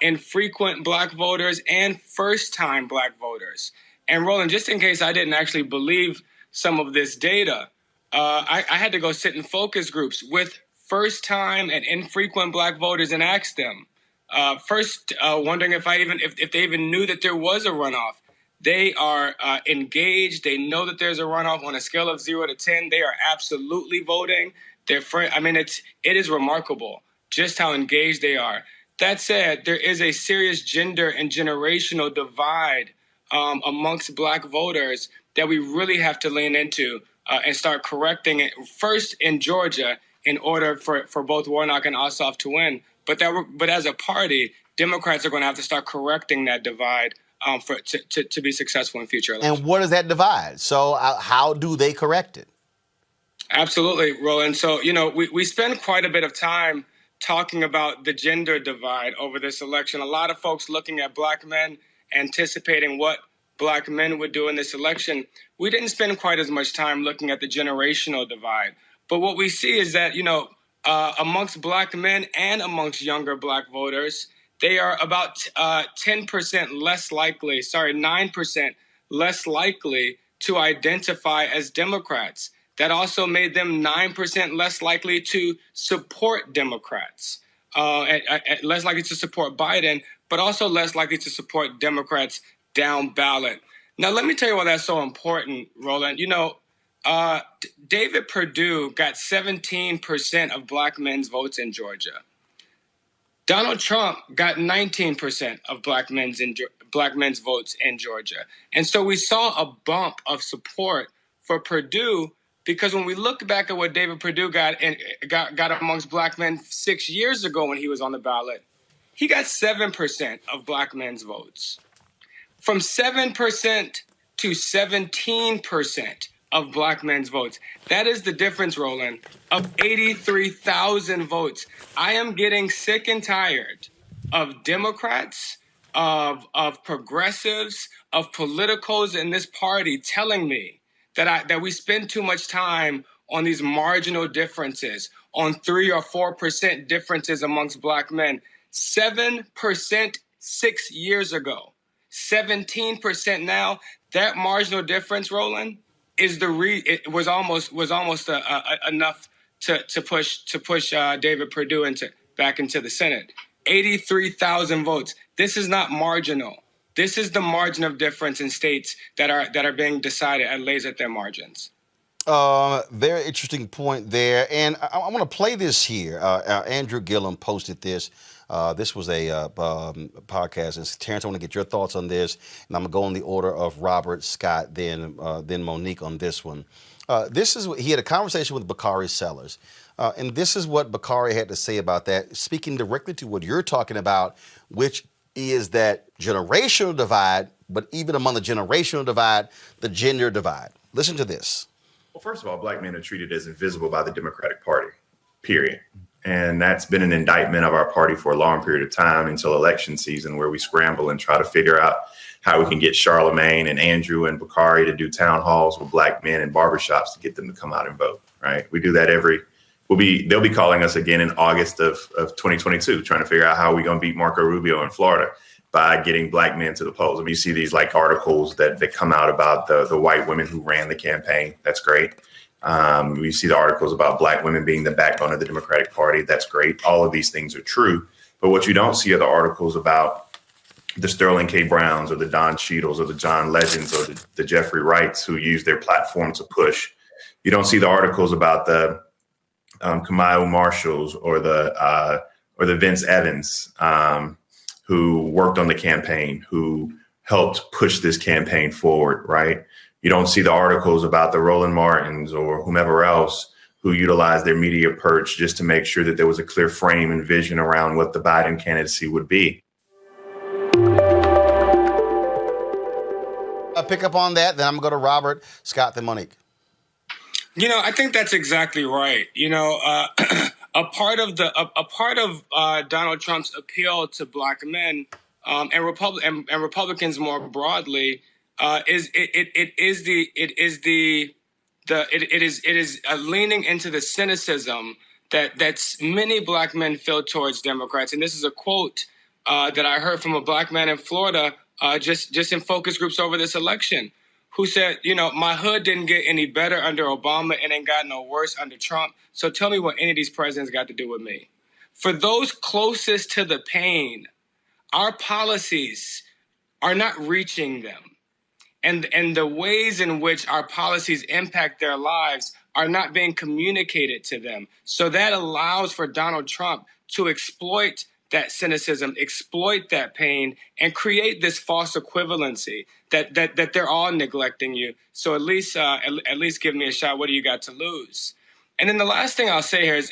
infrequent Black voters and first-time Black voters. And Roland, just in case I didn't actually believe some of this data, I had to go sit in focus groups with first-time and infrequent Black voters and ask them, wondering if they even knew that there was a runoff. They are engaged. They know that there's a runoff. On a scale of 0 to 10, they are absolutely voting. It is remarkable just how engaged they are. That said, there is a serious gender and generational divide amongst Black voters that we really have to lean into and start correcting it first in Georgia in order for both Warnock and Ossoff to win. But as a party, Democrats are going to have to start correcting that divide to be successful in future elections. And what is that divide? So how do they correct it? Absolutely, Roland. So, we spend quite a bit of time talking about the gender divide over this election. A lot of folks looking at Black men, anticipating what Black men would do in this election. We didn't spend quite as much time looking at the generational divide. But what we see is that, amongst Black men and amongst younger Black voters, they are about 10% less likely, 9% less likely to identify as Democrats. That also made them 9% less likely to support Democrats, less likely to support Biden, but also less likely to support Democrats down ballot. Now, let me tell you why that's so important, Roland. David Perdue got 17% of Black men's votes in Georgia. Donald Trump got 19% of Black men's votes in Georgia. And so we saw a bump of support for Perdue, because when we look back at what David Perdue got amongst Black men 6 years ago when he was on the ballot, he got 7% of Black men's votes. From 7% to 17% of Black men's votes. That is the difference, Roland, of 83,000 votes. I am getting sick and tired of Democrats, of progressives, of politicals in this party telling me that we spend too much time on these marginal differences, on 3 or 4% differences amongst Black men. 7% 6 years ago, 17% now. That marginal difference, Roland, is it was almost enough to push David Perdue back into the Senate. 83,000 votes. This is not marginal. This is the margin of difference in states that are being decided at laissez-faire margins. Very interesting point there. And I want to play this here. Andrew Gillum posted this. This was a podcast. And Terrence, I want to get your thoughts on this. And I'm going to go in the order of Robert, Scott, then Monique on this one. He had a conversation with Bakari Sellers. And this is what Bakari had to say about that, speaking directly to what you're talking about, which is that generational divide, but even among the generational divide, the gender divide. Listen to this. Well, first of all, Black men are treated as invisible by the Democratic Party, period. And that's been an indictment of our party for a long period of time until election season, where we scramble and try to figure out how we can get Charlemagne and Andrew and Bakari to do town halls with Black men in barbershops to get them to come out and vote, right? We do that they'll be calling us again in August of 2022, trying to figure out how we're going to beat Marco Rubio in Florida by getting Black men to the polls. I mean, you see these articles that come out about the white women who ran the campaign. That's great. We see the articles about Black women being the backbone of the Democratic Party. That's great. All of these things are true. But what you don't see are the articles about the Sterling K. Browns or the Don Cheadles or the John Legends or the Jeffrey Wrights who use their platform to push. You don't see the articles about the Kamau Marshalls or the Vince Evans who worked on the campaign, who helped push this campaign forward, right? You don't see the articles about the Roland Martins or whomever else who utilized their media perch just to make sure that there was a clear frame and vision around what the Biden candidacy would be. I'll pick up on that, then I'm going to go to Robert, Scott, then Monique. I think that's exactly right. A part of Donald Trump's appeal to Black men and Republicans more broadly is leaning into the cynicism that many Black men feel towards Democrats. And this is a quote that I heard from a Black man in Florida just in focus groups over this election, who said, my hood didn't get any better under Obama and ain't got no worse under Trump. So tell me what any of these presidents got to do with me. For those closest to the pain, our policies are not reaching them. and the ways in which our policies impact their lives are not being communicated to them. So that allows for Donald Trump to exploit that cynicism, exploit that pain, and create this false equivalency that they're all neglecting you. So at least give me a shot. What do you got to lose? And then the last thing I'll say here is,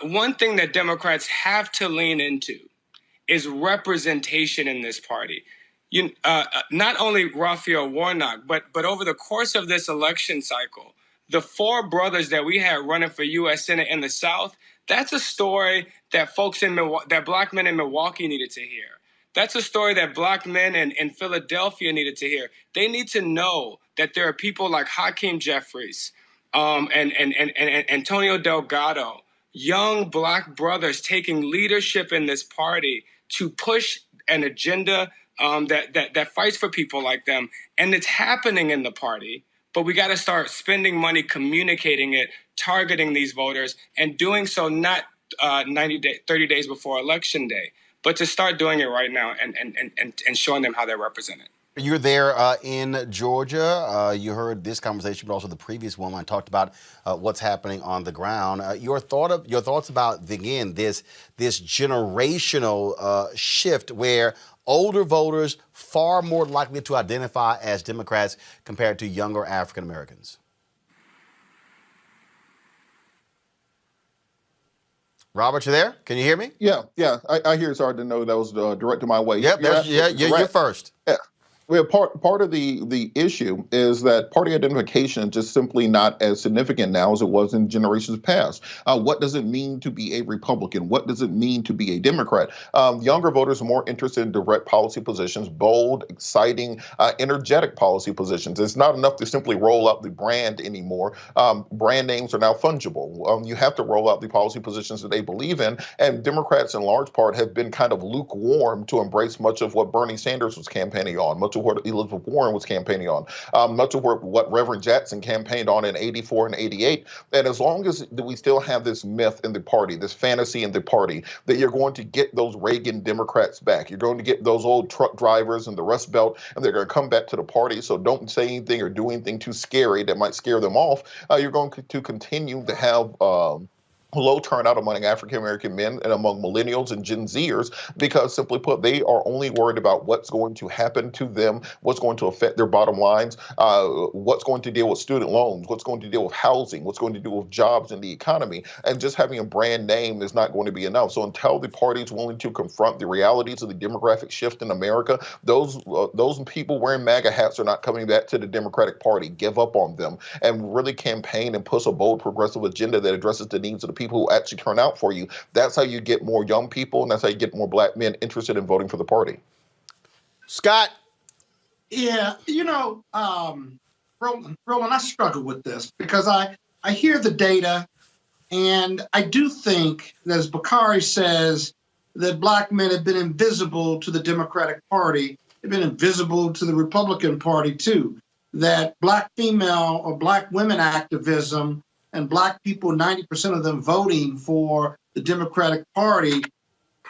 one thing that Democrats have to lean into is representation in this party. Not only Raphael Warnock, but over the course of this election cycle, the four brothers that we had running for U.S. Senate in the South, that's a story that that black men in Milwaukee needed to hear. That's a story that black men in Philadelphia needed to hear. They need to know that there are people like Hakeem Jeffries and Antonio Delgado, young black brothers taking leadership in this party to push an agenda that fights for people like them. And it's happening in the party, but we got to start spending money, communicating it, targeting these voters, and doing so not 30 days before Election Day, but to start doing it right now and showing them how they're represented. You're there in Georgia. You heard this conversation, but also the previous one when I talked about what's happening on the ground. Your thoughts about, again, this generational shift where older voters far more likely to identify as Democrats compared to younger African Americans. Robert, you there? Can you hear me? Yeah. I hear. It's hard to know that was directed my way. Yep, you're first. Yeah. Well, part of the issue is that party identification is just simply not as significant now as it was in generations past. What does it mean to be a Republican? What does it mean to be a Democrat? Younger voters are more interested in direct policy positions, bold, exciting, energetic policy positions. It's not enough to simply roll out the brand anymore. Brand names are now fungible. You have to roll out the policy positions that they believe in, and Democrats in large part have been kind of lukewarm to embrace much of what Bernie Sanders was campaigning on, much of what Elizabeth Warren was campaigning on, much of what Reverend Jackson campaigned on in 84 and 88. And as long as we still have this myth in the party, this fantasy in the party, that you're going to get those Reagan Democrats back, you're going to get those old truck drivers in the Rust Belt, and they're going to come back to the party. So don't say anything or do anything too scary that might scare them off. You're going to continue to have low turnout among African-American men and among millennials and Gen Zers, because simply put, they are only worried about what's going to happen to them, what's going to affect their bottom lines, what's going to deal with student loans, what's going to deal with housing, what's going to deal with jobs in the economy. And just having a brand name is not going to be enough. So until the party is willing to confront the realities of the demographic shift in America, those people wearing MAGA hats are not coming back to the Democratic Party. Give up on them and really campaign and push a bold progressive agenda that addresses the needs of the people who actually turn out for you. That's how you get more young people, and that's how you get more black men interested in voting for the party. Scott? Yeah, Roland, I struggle with this because I hear the data, and I do think, as Bakari says, that black men have been invisible to the Democratic Party. They've been invisible to the Republican Party, too. That black female or black women activism and black people, 90% of them voting for the Democratic Party,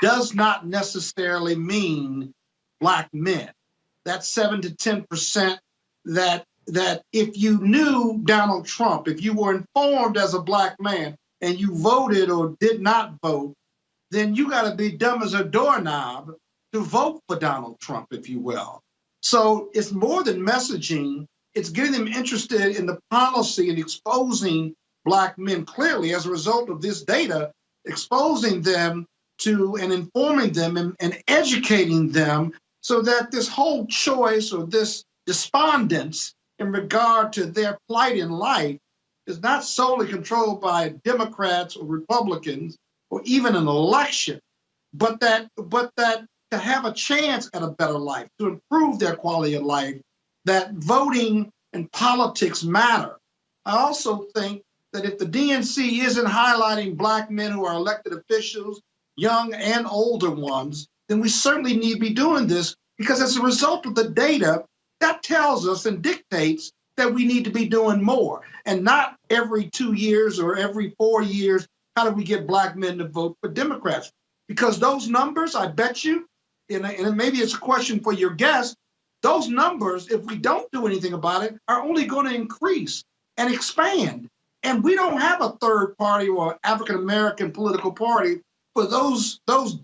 does not necessarily mean black men. That's 7 to 10% that if you knew Donald Trump, if you were informed as a black man and you voted or did not vote, then you got to be dumb as a doorknob to vote for Donald Trump, if you will. So it's more than messaging. It's getting them interested in the policy and exposing black men clearly as a result of this data, exposing them to and informing them and educating them so that this whole choice or this despondence in regard to their plight in life is not solely controlled by Democrats or Republicans or even an election, but that to have a chance at a better life, to improve their quality of life, that voting and politics matter. I also think that if the DNC isn't highlighting black men who are elected officials, young and older ones, then we certainly need to be doing this, because as a result of the data, that tells us and dictates that we need to be doing more, and not every 2 years or every 4 years, how do we get black men to vote for Democrats? Because those numbers, I bet you, and maybe it's a question for your guest, those numbers, if we don't do anything about it, are only going to increase and expand. And we don't have a third party or African-American political party for those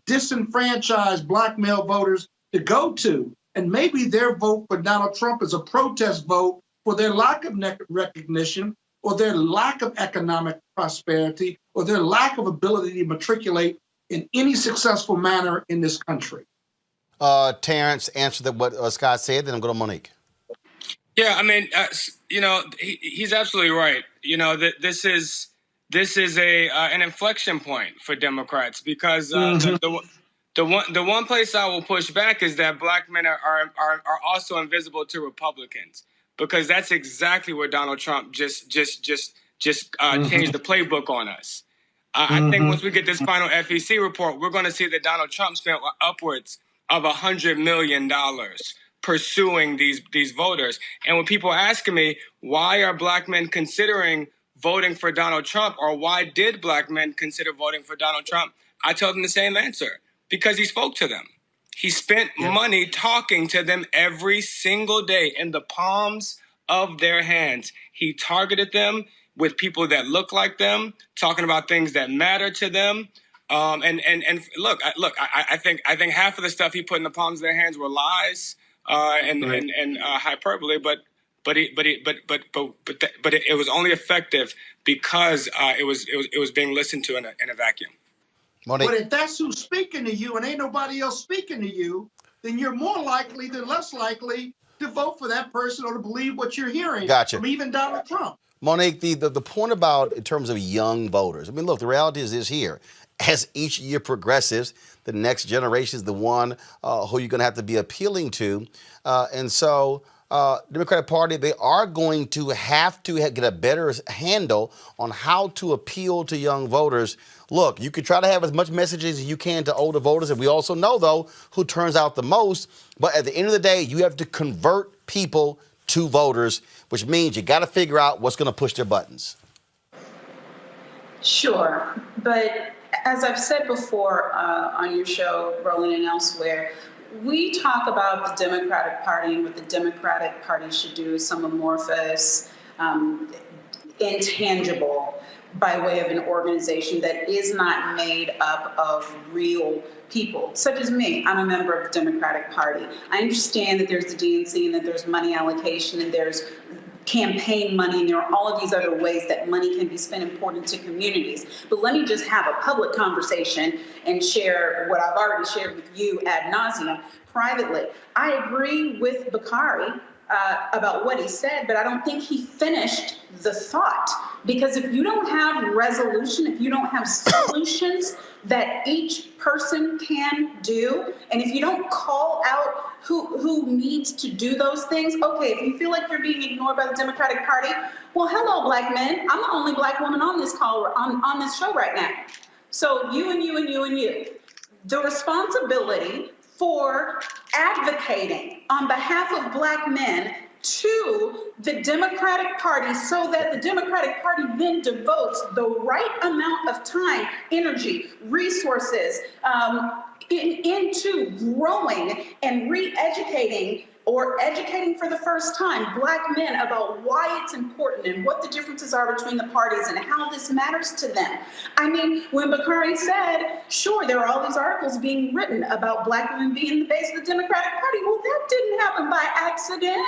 disenfranchised black male voters to go to. And maybe their vote for Donald Trump is a protest vote for their lack of recognition, or their lack of economic prosperity, or their lack of ability to matriculate in any successful manner in this country. Terrence, answer what Scott said, then I'm going to Monique. Yeah, I mean, he's absolutely right. This is an inflection point for Democrats, because the one place I will push back is that black men are also invisible to Republicans, because that's exactly where Donald Trump just changed the playbook on us. I think once we get this final FEC report, we're going to see that Donald Trump spent upwards of $100 million pursuing these voters. And when people are asking me, why are black men considering voting for Donald Trump, or why did black men consider voting for Donald Trump, I tell them the same answer: because he spoke to them. He spent money talking to them every single day in the palms of their hands. He targeted them with people that look like them, talking about things that matter to them. And look, I think half of the stuff he put in the palms of their hands were lies and hyperbole, but it was only effective because it was being listened to in a vacuum. Monique. But if that's who's speaking to you and ain't nobody else speaking to you, then you're more likely than less likely to vote for that person or to believe what you're hearing from even Donald Trump. Monique, the point about in terms of young voters, I mean, look, the reality is this here. As each year progresses, the next generation is the one who you're going to have to be appealing to. And so Democratic Party, they are going to have to get a better handle on how to appeal to young voters. Look, you can try to have as much messages as you can to older voters, and we also know, though, who turns out the most. But at the end of the day, you have to convert people to voters, which means you got to figure out what's going to push their buttons. Sure, but as I've said before on your show, Roland, and elsewhere, we talk about the Democratic Party and what the Democratic Party should do, some amorphous, intangible, by way of an organization that is not made up of real people, such as me. I'm a member of the Democratic Party. I understand that there's the DNC and that there's money allocation and there's campaign money, and there are all of these other ways that money can be spent important to communities. But let me just have a public conversation and share what I've already shared with you ad nauseum privately. I agree with Bakari about what he said, but I don't think he finished the thought. Because if you don't have resolution, if you don't have solutions that each person can do, and if you don't call out who needs to do those things, okay, if you feel like you're being ignored by the Democratic Party, well, hello, black men. I'm the only black woman on this call, on this show right now. So you and you and you and you. The responsibility for advocating on behalf of black men to the Democratic Party so that the Democratic Party then devotes the right amount of time, energy, resources into growing and re-educating or educating for the first time black men about why it's important and what the differences are between the parties and how this matters to them. I mean, when Bakari said, sure, there are all these articles being written about black women being the base of the Democratic Party. Well, that didn't happen by accident.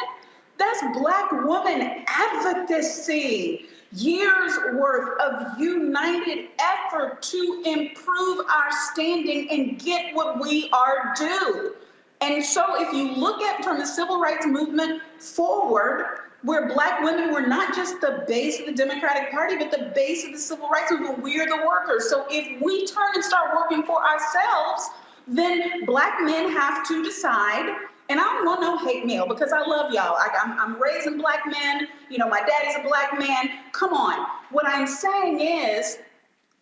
That's black woman advocacy. Years worth of united effort to improve our standing and get what we are due. And so if you look at from the civil rights movement forward, where black women were not just the base of the Democratic Party, but the base of the civil rights movement, we're the workers. So if we turn and start working for ourselves, then black men have to decide. And I don't want no hate mail because I love y'all. I'm raising black men. You know, my daddy's a black man. Come on. What I'm saying is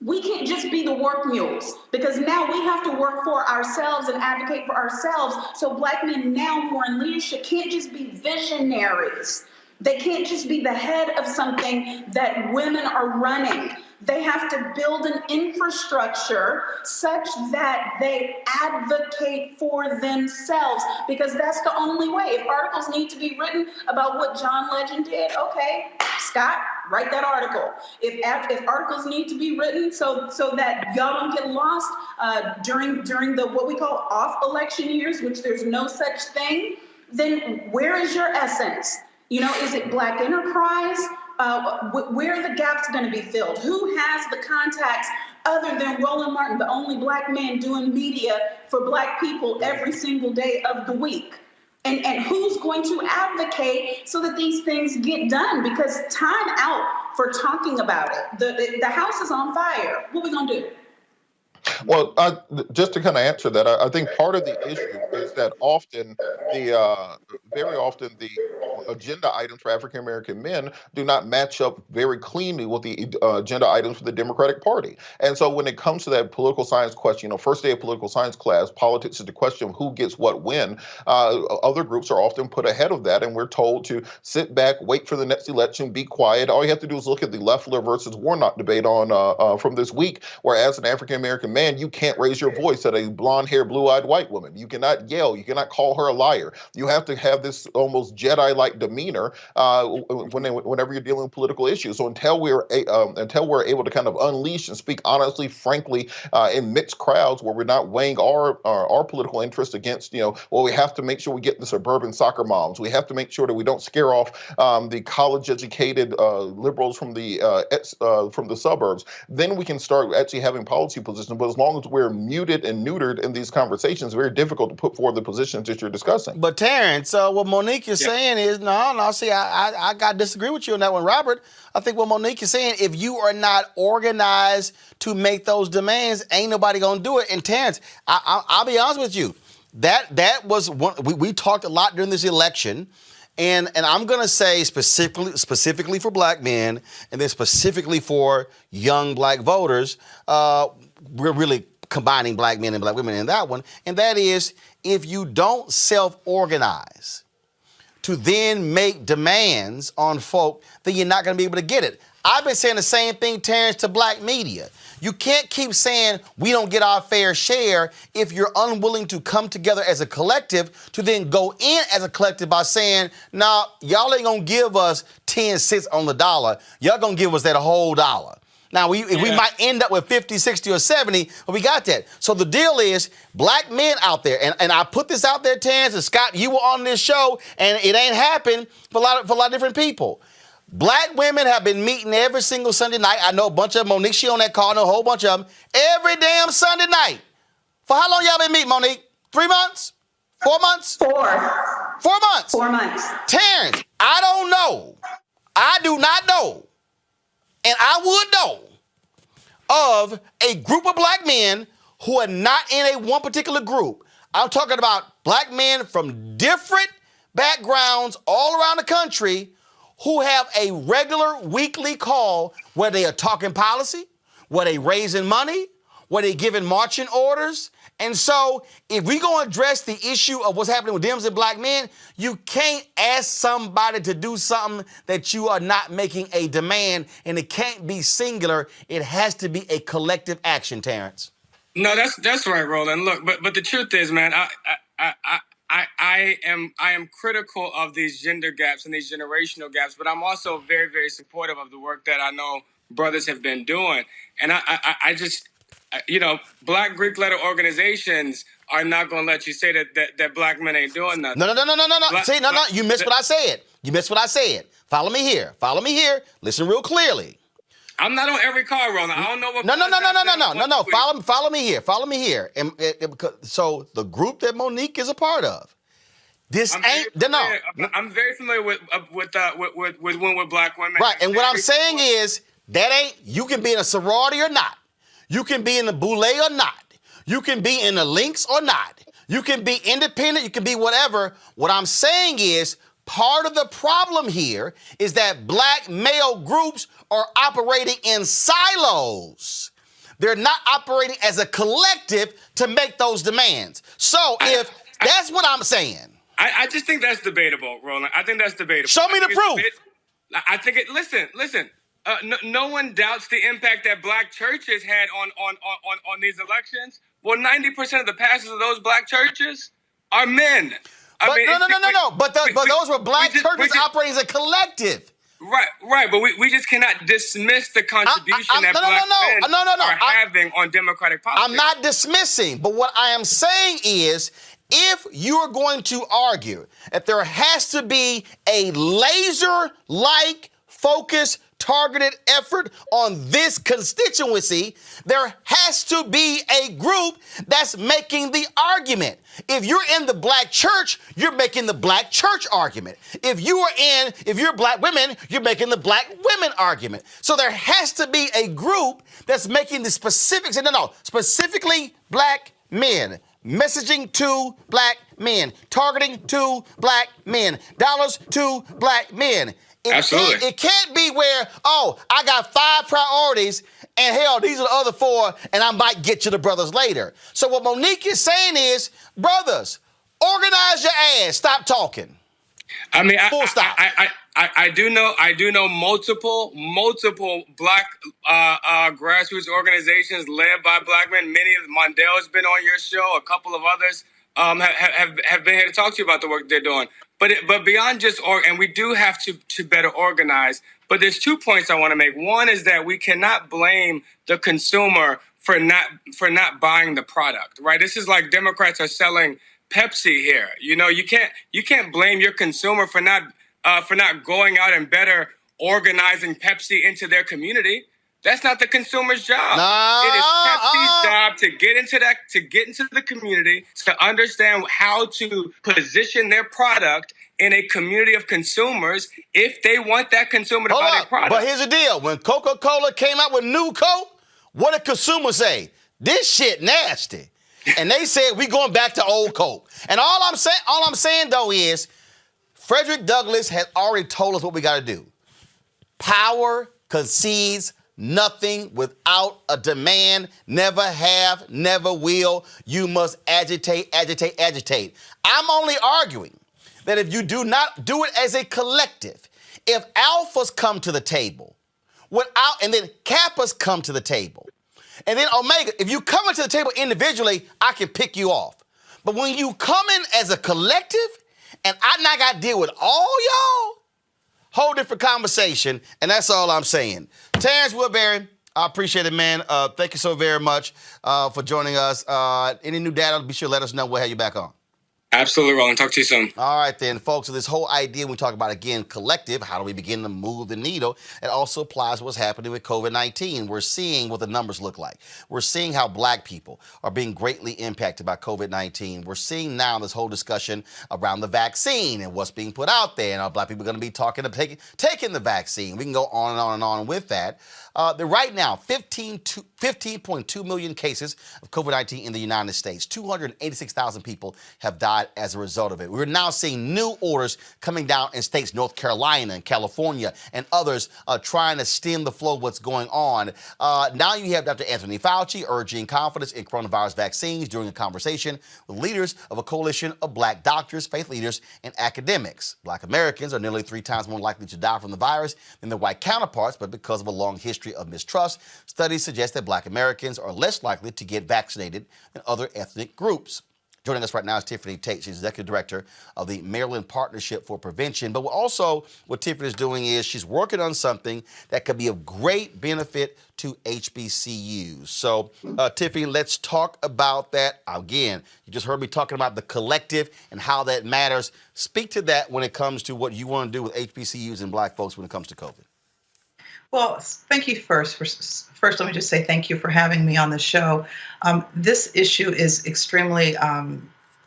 we can't just be the work mules, because now we have to work for ourselves and advocate for ourselves. So black men now who are in leadership can't just be visionaries. They can't just be the head of something that women are running. They have to build an infrastructure such that they advocate for themselves, because that's the only way. If articles need to be written about what John Legend did, okay, Scott, write that article. If articles need to be written so that y'all don't get lost during the what we call off election years, which there's no such thing, then where is your essence? You know, is it Black enterprise? Where are the gaps going to be filled? Who has the contacts other than Roland Martin, the only Black man doing media for Black people every single day of the week? And who's going to advocate so that these things get done? Because time out for talking about it. The house is on fire. What are we going to do? Well, just to kind of answer that, I think part of the issue is that very often the agenda items for African American men do not match up very cleanly with the agenda items for the Democratic Party. And so when it comes to that political science question, first day of political science class, politics is the question of who gets what when. Other groups are often put ahead of that, and we're told to sit back, wait for the next election, be quiet. All you have to do is look at the Loeffler versus Warnock debate from this week, where as an African American man, you can't raise your voice at a blonde-haired, blue-eyed white woman. You cannot yell. You cannot call her a liar. You have to have this almost Jedi-like demeanor whenever you're dealing with political issues. So until we're able to kind of unleash and speak honestly, frankly, in mixed crowds where we're not weighing our political interests against, well, we have to make sure we get the suburban soccer moms. We have to make sure that we don't scare off the college-educated liberals from the suburbs. Then we can start actually having policy positions. But as long as we're muted and neutered in these conversations, it's very difficult to put forward the positions that you're discussing. But Terrence, what Monique is saying is, no, see, I got to disagree with you on that one, Robert. I think what Monique is saying, if you are not organized to make those demands, ain't nobody going to do it. And Terrence, I'll be honest with you, that was one, we talked a lot during this election. And I'm going to say specifically for Black men, and then specifically for young Black voters, we're really combining Black men and Black women in that one. And that is, if you don't self-organize to then make demands on folk, then you're not going to be able to get it. I've been saying the same thing, Terrence, to Black media. You can't keep saying we don't get our fair share if you're unwilling to come together as a collective to then go in as a collective by saying, nah, y'all ain't going to give us 10 cents on the dollar. Y'all going to give us that whole dollar. Now, we might end up with 50, 60, or 70, but we got that. So the deal is, Black men out there, and I put this out there, Terrence, and Scott, you were on this show, and it ain't happened for a lot of different people. Black women have been meeting every single Sunday night. I know a bunch of them. Monique, she on that call, I know a whole bunch of them. Every damn Sunday night. For how long y'all been meeting, Monique? 3 months? 4 months? 4 months. 4 months. Terrence, I don't know. I do not know. And I would know of a group of Black men who are not in one particular group. I'm talking about Black men from different backgrounds all around the country who have a regular weekly call where they are talking policy, where they raising money, where they giving marching orders. And so if we going to address the issue of what's happening with Dems and Black men, you can't ask somebody to do something that you are not making a demand, and it can't be singular. It has to be a collective action, Terrence. No, that's right, Roland. Look, but the truth is, man, I am critical of these gender gaps and these generational gaps, but I'm also very, very supportive of the work that I know brothers have been doing. And I just, Black Greek letter organizations are not going to let you say that Black men ain't doing nothing. No. See, no. You missed what I said. Follow me here. Listen real clearly. I'm not on every call, Roland. I don't know what. No. Follow me here. And so the group that Monique is a part of, I'm very familiar with Black women. Right, and what I'm saying is that ain't. You can be in a sorority or not. You can be in the boule or not. You can be in the links or not. You can be independent. You can be whatever. What I'm saying is, part of the problem here is that Black male groups are operating in silos. They're not operating as a collective to make those demands. So if that's what I'm saying. I just think that's debatable, Roland. I think that's debatable. Show me the proof. I think it. Listen. no one doubts the impact that black churches had on these elections. Well, 90% of the pastors of those black churches are men. But no. But those were black churches operating as a collective. Right. But we just cannot dismiss the contribution that black men are having on democratic politics. I'm not dismissing, but what I am saying is, if you are going to argue that there has to be a laser-like focused, targeted effort on this constituency, there has to be a group that's making the argument. If you're in the black church, you're making the black church argument. If you're black women, you're making the black women argument. So there has to be a group that's making the specifics, specifically black men, messaging to black men, targeting to black men, dollars to black men. Absolutely. It can't be where, I got 5 priorities, and hell, these are the other 4, and I might get to the brothers later. So what Monique is saying is, brothers, organize your ass. Stop talking. I mean, Full stop. I do know multiple black grassroots organizations led by black men. Many of Mondale's been on your show. A couple of others have been here to talk to you about the work they're doing. But beyond just and we do have to better organize. But there's 2 points I want to make. One is that we cannot blame the consumer for not buying the product. Right? This is like Democrats are selling Pepsi here. You know, you can't blame your consumer for not going out and better organizing Pepsi into their community. That's not the consumer's job. It is Pepsi's job to get into the community, to understand how to position their product in a community of consumers if they want that consumer to buy their product. But here's the deal. When Coca-Cola came out with new Coke, what did consumers say? This shit nasty. And they said, we going back to old Coke. And all I'm saying though is, Frederick Douglass has already told us what we got to do. Power concedes nothing without a demand. Never have, never will. You must agitate. I'm only arguing that if you do not do it as a collective, if alphas come to the table, and then kappas come to the table, and then omega, if you come into the table individually, I can pick you off. But when you come in as a collective, and I now got to deal with all y'all, whole different conversation, and that's all I'm saying. Terrence Woodbury, I appreciate it, man. Thank you so very much for joining us. Any new data, be sure to let us know. We'll have you back on. Absolutely, Roland. Talk to you soon. All right, then, folks. So this whole idea we talk about, again, collective, how do we begin to move the needle? It also applies to what's happening with COVID-19. We're seeing what the numbers look like. We're seeing how black people are being greatly impacted by COVID-19. We're seeing now this whole discussion around the vaccine and what's being put out there. And are black people going to be talking about taking the vaccine? We can go on and on and on with that. Right now, 15.2 million cases of COVID-19 in the United States. 286,000 people have died as a result of it. We're now seeing new orders coming down in states, North Carolina and California and others, trying to stem the flow of what's going on. Now you have Dr. Anthony Fauci urging confidence in coronavirus vaccines during a conversation with leaders of a coalition of black doctors, faith leaders, and academics. Black Americans are nearly 3 times more likely to die from the virus than their white counterparts, but because of a long history of mistrust, studies suggest that black Americans are less likely to get vaccinated than other ethnic groups. Joining us right now is Tiffany Tate. She's Executive Director of the Maryland Partnership for Prevention. But what Tiffany is doing is she's working on something that could be of great benefit to HBCUs. So, Tiffany, let's talk about that. Again, you just heard me talking about the collective and how that matters. Speak to that when it comes to what you want to do with HBCUs and black folks when it comes to COVID. Well, thank you first. First, let me just say thank you for having me on the show. This issue is extremely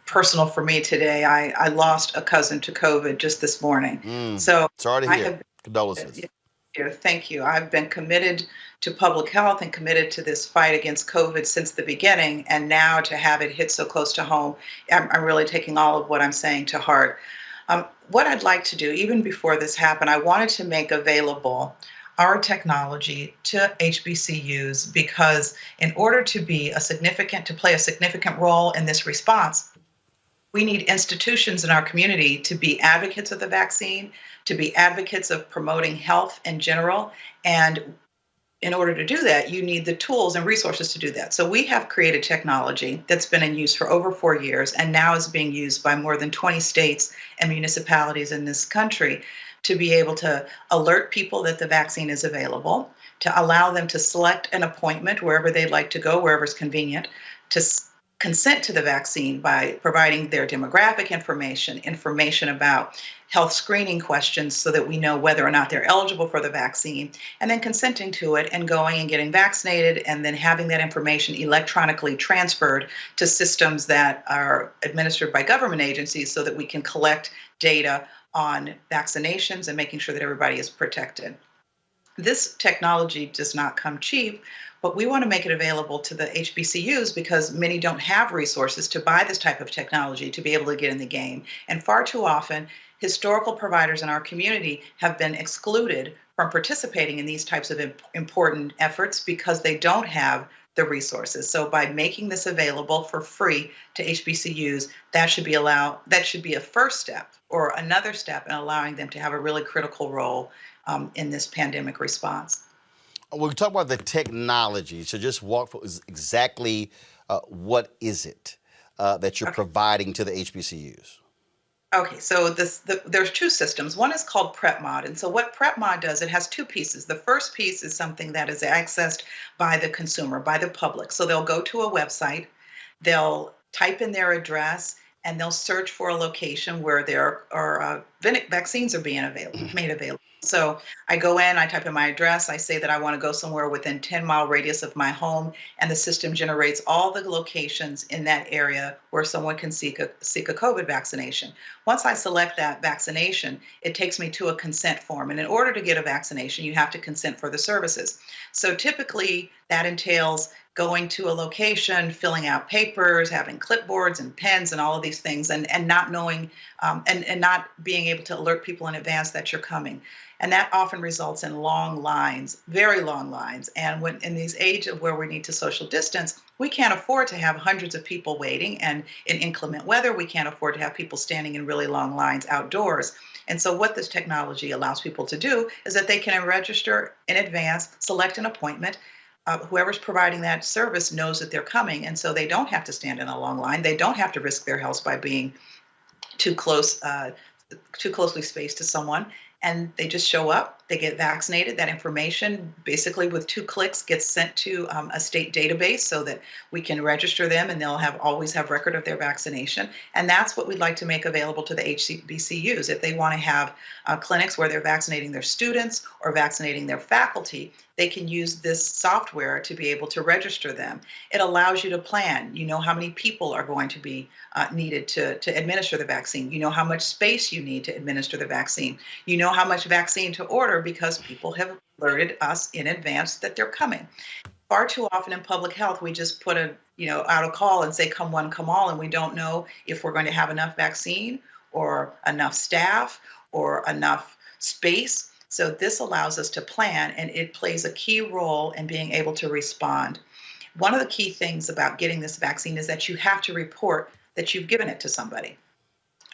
personal for me today. I lost a cousin to COVID just this morning. So sorry to hear. Condolences. Thank you. I've been committed to public health and committed to this fight against COVID since the beginning. And now to have it hit so close to home, I'm really taking all of what I'm saying to heart. What I'd like to do, even before this happened, I wanted to make available our technology to HBCUs, because in order to play a significant role in this response, We need institutions in our community to be advocates of the vaccine, to be advocates of promoting health in general. And in order to do that, you need the tools and resources to do that. So we have created technology that's been in use for over 4 years and now is being used by more than 20 states and municipalities in this country to be able to alert people that the vaccine is available, to allow them to select an appointment wherever they'd like to go, wherever it's convenient, to consent to the vaccine by providing their demographic information about health screening questions so that we know whether or not they're eligible for the vaccine, and then consenting to it and going and getting vaccinated and then having that information electronically transferred to systems that are administered by government agencies so that we can collect data on vaccinations and making sure that everybody is protected. This technology does not come cheap, but we want to make it available to the HBCUs because many don't have resources to buy this type of technology to be able to get in the game. And far too often, historical providers in our community have been excluded from participating in these types of important efforts because they don't have the resources. So by making this available for free to HBCUs, that should be a first step or another step in allowing them to have a really critical role in this pandemic response. When we talk about the technology, so just walk through exactly what is it that you're providing to the HBCUs? Okay, so there's two systems. One is called PrepMod. And so what PrepMod does, it has two pieces. The first piece is something that is accessed by the consumer, by the public. So they'll go to a website, they'll type in their address, and they'll search for a location where there are vaccines are being made available. So I go in, I type in my address, I say that I want to go somewhere within 10-mile radius of my home, and the system generates all the locations in that area where someone can seek a COVID vaccination. Once I select that vaccination, it takes me to a consent form. And in order to get a vaccination, you have to consent for the services. So typically that entails going to a location, filling out papers, having clipboards and pens and all of these things, and not knowing and not being able to alert people in advance that you're coming. And that often results in long lines, very long lines. And when in these age of where we need to social distance, we can't afford to have hundreds of people waiting. And in inclement weather, we can't afford to have people standing in really long lines outdoors. And so what this technology allows people to do is that they can register in advance, select an appointment. Whoever's providing that service knows that they're coming. And so they don't have to stand in a long line. They don't have to risk their health by being too closely spaced to someone. And they just show up, they get vaccinated. That information basically with 2 clicks gets sent to a state database so that we can register them and they'll always have record of their vaccination. And that's what we'd like to make available to the HBCUs. If they want to have clinics where they're vaccinating their students or vaccinating their faculty, they can use this software to be able to register them. It allows you to plan. You know how many people are going to be needed to administer the vaccine. You know how much space you need to administer the vaccine. You know how much vaccine to order because people have alerted us in advance that they're coming. Far too often in public health, we just put out a call and say, come one, come all, and we don't know if we're going to have enough vaccine or enough staff or enough space. So this allows us to plan, and it plays a key role in being able to respond. One of the key things about getting this vaccine is that you have to report that you've given it to somebody.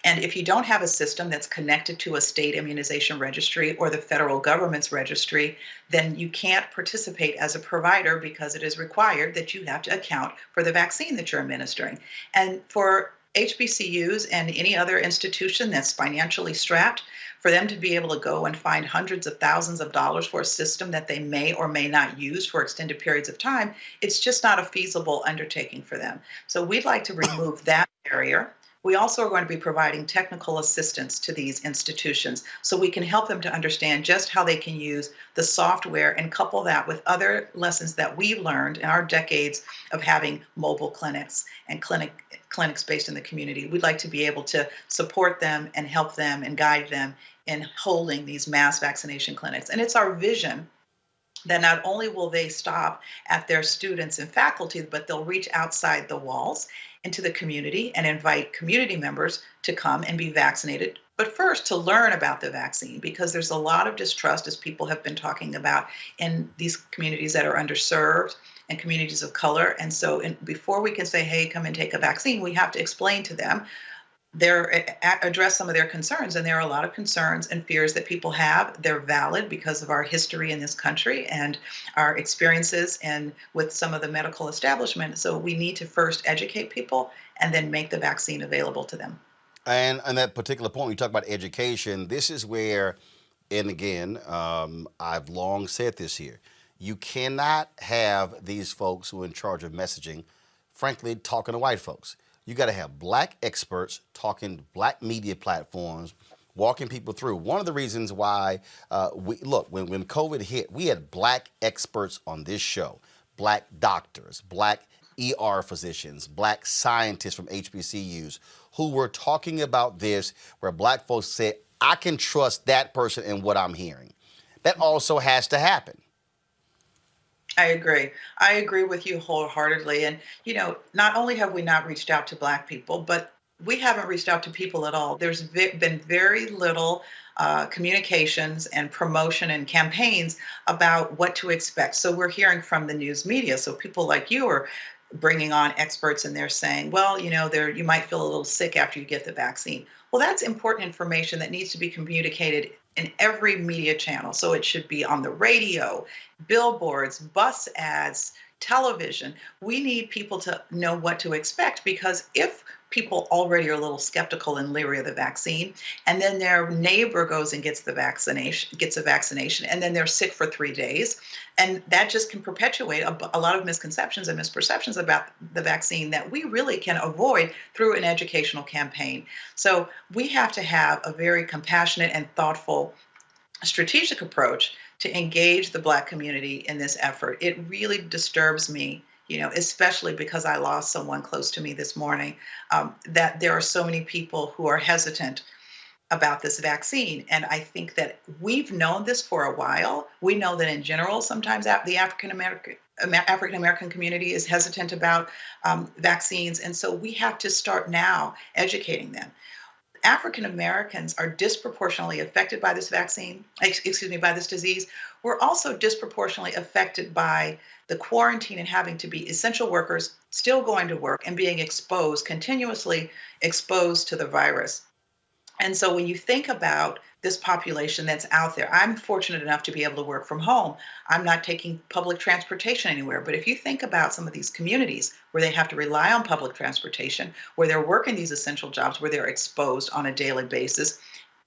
And if you don't have a system that's connected to a state immunization registry or the federal government's registry, then you can't participate as a provider because it is required that you have to account for the vaccine that you're administering. And for HBCUs and any other institution that's financially strapped, for them to be able to go and find hundreds of thousands of dollars for a system that they may or may not use for extended periods of time, it's just not a feasible undertaking for them. So we'd like to remove that barrier. We also are going to be providing technical assistance to these institutions so we can help them to understand just how they can use the software and couple that with other lessons that we've learned in our decades of having mobile clinics and clinics based in the community. We'd like to be able to support them and help them and guide them in holding these mass vaccination clinics. And it's our vision that not only will they stop at their students and faculty, but they'll reach outside the walls into the community and invite community members to come and be vaccinated. But first, to learn about the vaccine, because there's a lot of distrust, as people have been talking about, in these communities that are underserved and communities of color. And so before we can say, hey, come and take a vaccine, we have to explain to them address some of their concerns. And there are a lot of concerns and fears that people have. They're valid because of our history in this country and our experiences and with some of the medical establishment. So we need to first educate people and then make the vaccine available to them. And on that particular point, we talk about education. This is where, and again, I've long said this here, you cannot have these folks who are in charge of messaging, frankly, talking to white folks. You got to have black experts talking to black media platforms, walking people through. One of the reasons why, when COVID hit, we had black experts on this show, black doctors, black ER physicians, black scientists from HBCUs who were talking about this, where black folks said, I can trust that person and what I'm hearing. That also has to happen. I agree. I agree with you wholeheartedly. And, not only have we not reached out to Black people, but we haven't reached out to people at all. There's been very little communications and promotion and campaigns about what to expect. So we're hearing from the news media. So people like you are bringing on experts and they're saying, well, you might feel a little sick after you get the vaccine. Well, that's important information that needs to be communicated in every media channel. So it should be on the radio, billboards, bus ads, television. We need people to know what to expect, because if people already are a little skeptical and leery of the vaccine, and then their neighbor goes and gets a vaccination, and then they're sick for 3 days, and that just can perpetuate a lot of misconceptions and misperceptions about the vaccine that we really can avoid through an educational campaign. So we have to have a very compassionate and thoughtful strategic approach to engage the Black community in this effort. It really disturbs me, especially because I lost someone close to me this morning, that there are so many people who are hesitant about this vaccine. And I think that we've known this for a while. We know that in general, sometimes the African American community is hesitant about vaccines. And so we have to start now educating them. African Americans are disproportionately affected by this by this disease. We're also disproportionately affected by the quarantine and having to be essential workers, still going to work and being continuously exposed to the virus. And so when you think about this population that's out there, I'm fortunate enough to be able to work from home. I'm not taking public transportation anywhere. But if you think about some of these communities where they have to rely on public transportation, where they're working these essential jobs, where they're exposed on a daily basis,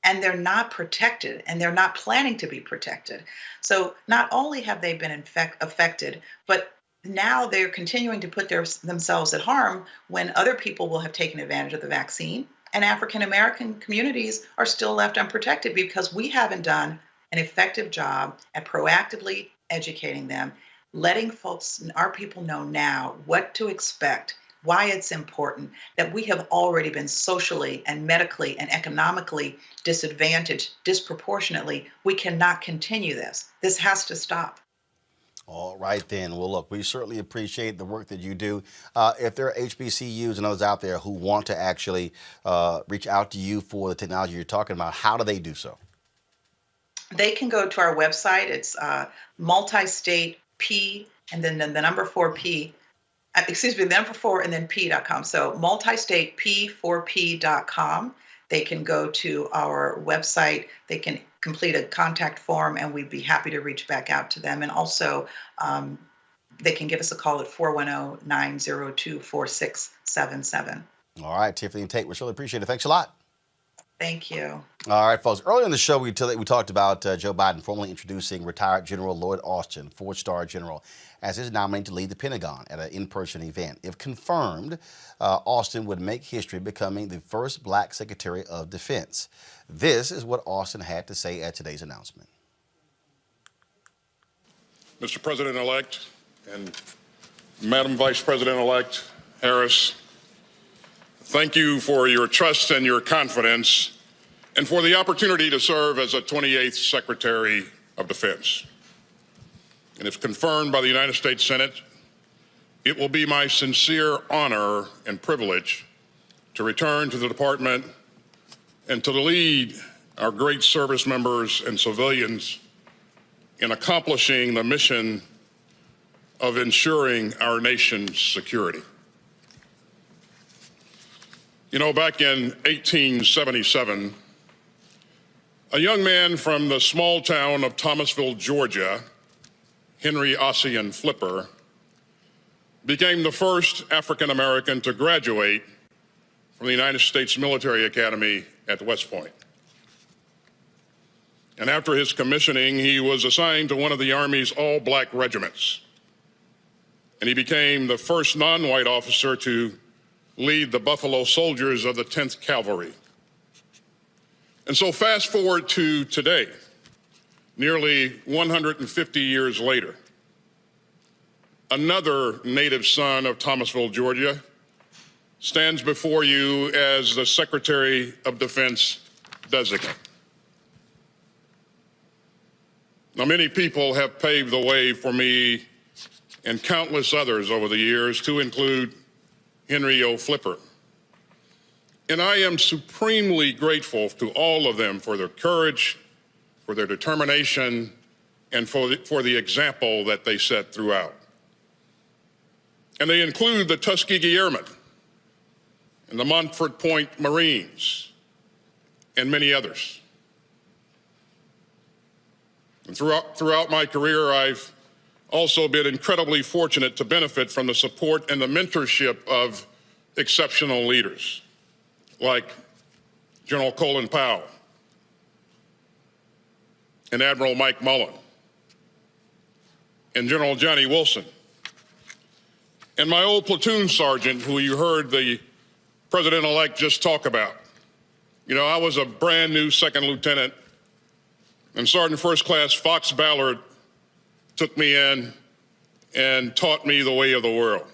and they're not protected, and they're not planning to be protected. So not only have they been affected, but now they're continuing to put themselves at harm when other people will have taken advantage of the vaccine. And African American communities are still left unprotected because we haven't done an effective job at proactively educating them, letting our people know now what to expect, why it's important, that we have already been socially and medically and economically disadvantaged disproportionately. We cannot continue this. This has to stop. All right, then. Well, look, we certainly appreciate the work that you do. If there are HBCUs and others out there who want to actually reach out to you for the technology you're talking about, how do they do so? They can go to our website. It's multi-state P and then the number 4P. The number 4 and then P.com. So multi-state P4P.com. They can go to our website. They can complete a contact form, and we'd be happy to reach back out to them. And also, they can give us a call at 410-902-4677. All right, Tiffany and Tate, we really appreciate it. Thanks a lot. Thank you. All right, folks. Earlier in the show, we talked about Joe Biden formally introducing retired General Lloyd Austin, 4-star general, as his nominee to lead the Pentagon at an in-person event. If confirmed, Austin would make history becoming the first Black Secretary of Defense. This is what Austin had to say at today's announcement. Mr. President-elect and Madam Vice President-elect Harris, thank you for your trust and your confidence, and for the opportunity to serve as a 28th Secretary of Defense. And if confirmed by the United States Senate, it will be my sincere honor and privilege to return to the department and to lead our great service members and civilians in accomplishing the mission of ensuring our nation's security. You know, back in 1877, a young man from the small town of Thomasville, Georgia, Henry Ossian Flipper, became the first African American to graduate from the United States Military Academy at West Point. And after his commissioning, he was assigned to one of the Army's all-black regiments. And he became the first non-white officer to lead the Buffalo Soldiers of the 10th Cavalry. And so fast forward to today, nearly 150 years later, another native son of Thomasville, Georgia, stands before you as the Secretary of Defense designate. Now, many people have paved the way for me and countless others over the years, to include Henry O. Flipper. And I am supremely grateful to all of them for their courage, for their determination, and for the example that they set throughout. And they include the Tuskegee Airmen and the Montford Point Marines and many others. And throughout my career, I've also been incredibly fortunate to benefit from the support and the mentorship of exceptional leaders like General Colin Powell and Admiral Mike Mullen and General Johnny Wilson and my old platoon sergeant, who you heard the President-elect just talk about. You know, I was a brand new second lieutenant, and Sergeant First Class Fox Ballard took me in and taught me the way of the world.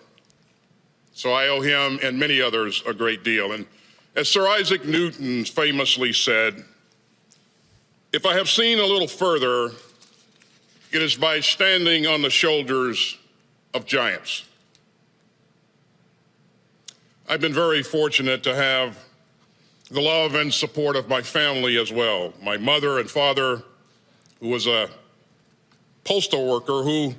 So I owe him and many others a great deal. And as Sir Isaac Newton famously said, if I have seen a little further, it is by standing on the shoulders of giants. I've been very fortunate to have the love and support of my family as well. My mother and father, who was a postal worker who,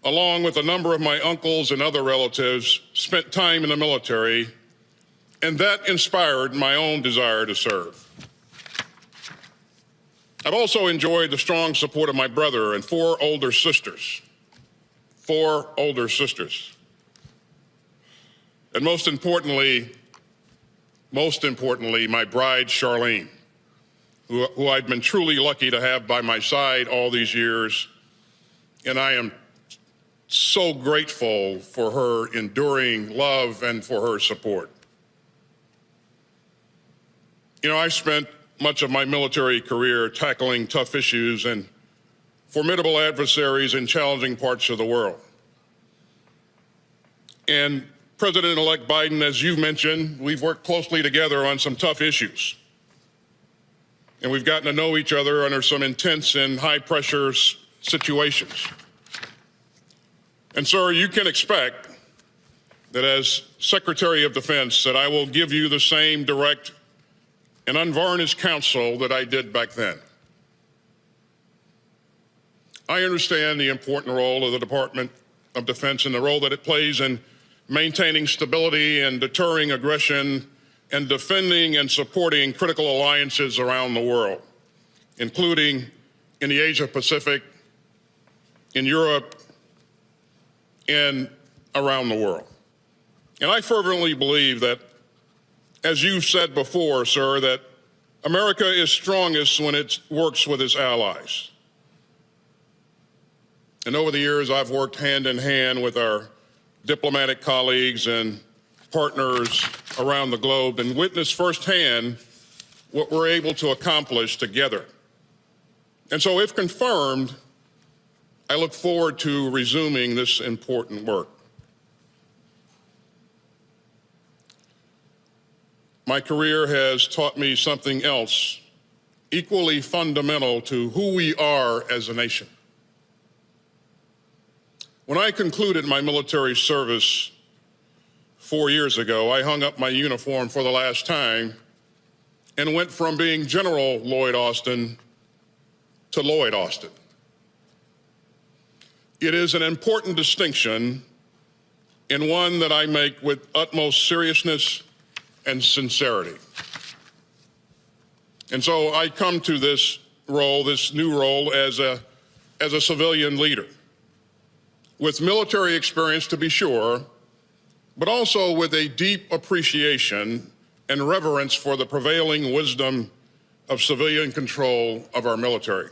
along with a number of my uncles and other relatives, spent time in the military, and that inspired my own desire to serve. I've also enjoyed the strong support of my brother and four older sisters. And most importantly, my bride, Charlene, who I've been truly lucky to have by my side all these years. And I am so grateful for her enduring love and for her support. You know, I spent much of my military career tackling tough issues and formidable adversaries in challenging parts of the world. And President-elect Biden, as you've mentioned, we've worked closely together on some tough issues. And we've gotten to know each other under some intense and high-pressure situations. And, sir, you can expect that as Secretary of Defense that I will give you the same direct and unvarnished counsel that I did back then. I understand the important role of the Department of Defense and the role that it plays in maintaining stability and deterring aggression and defending and supporting critical alliances around the world, including in the Asia Pacific, in Europe, and around the world. And I fervently believe that, as you've said before, sir, that America is strongest when it works with its allies. And over the years, I've worked hand in hand with our diplomatic colleagues and partners around the globe and witnessed firsthand what we're able to accomplish together. And so, if confirmed, I look forward to resuming this important work. My career has taught me something else equally fundamental to who we are as a nation. When I concluded my military service 4 years ago, I hung up my uniform for the last time and went from being General Lloyd Austin to Lloyd Austin. It is an important distinction and one that I make with utmost seriousness and sincerity. And so I come to this role, this new role, as a civilian leader with military experience, to be sure, but also with a deep appreciation and reverence for the prevailing wisdom of civilian control of our military.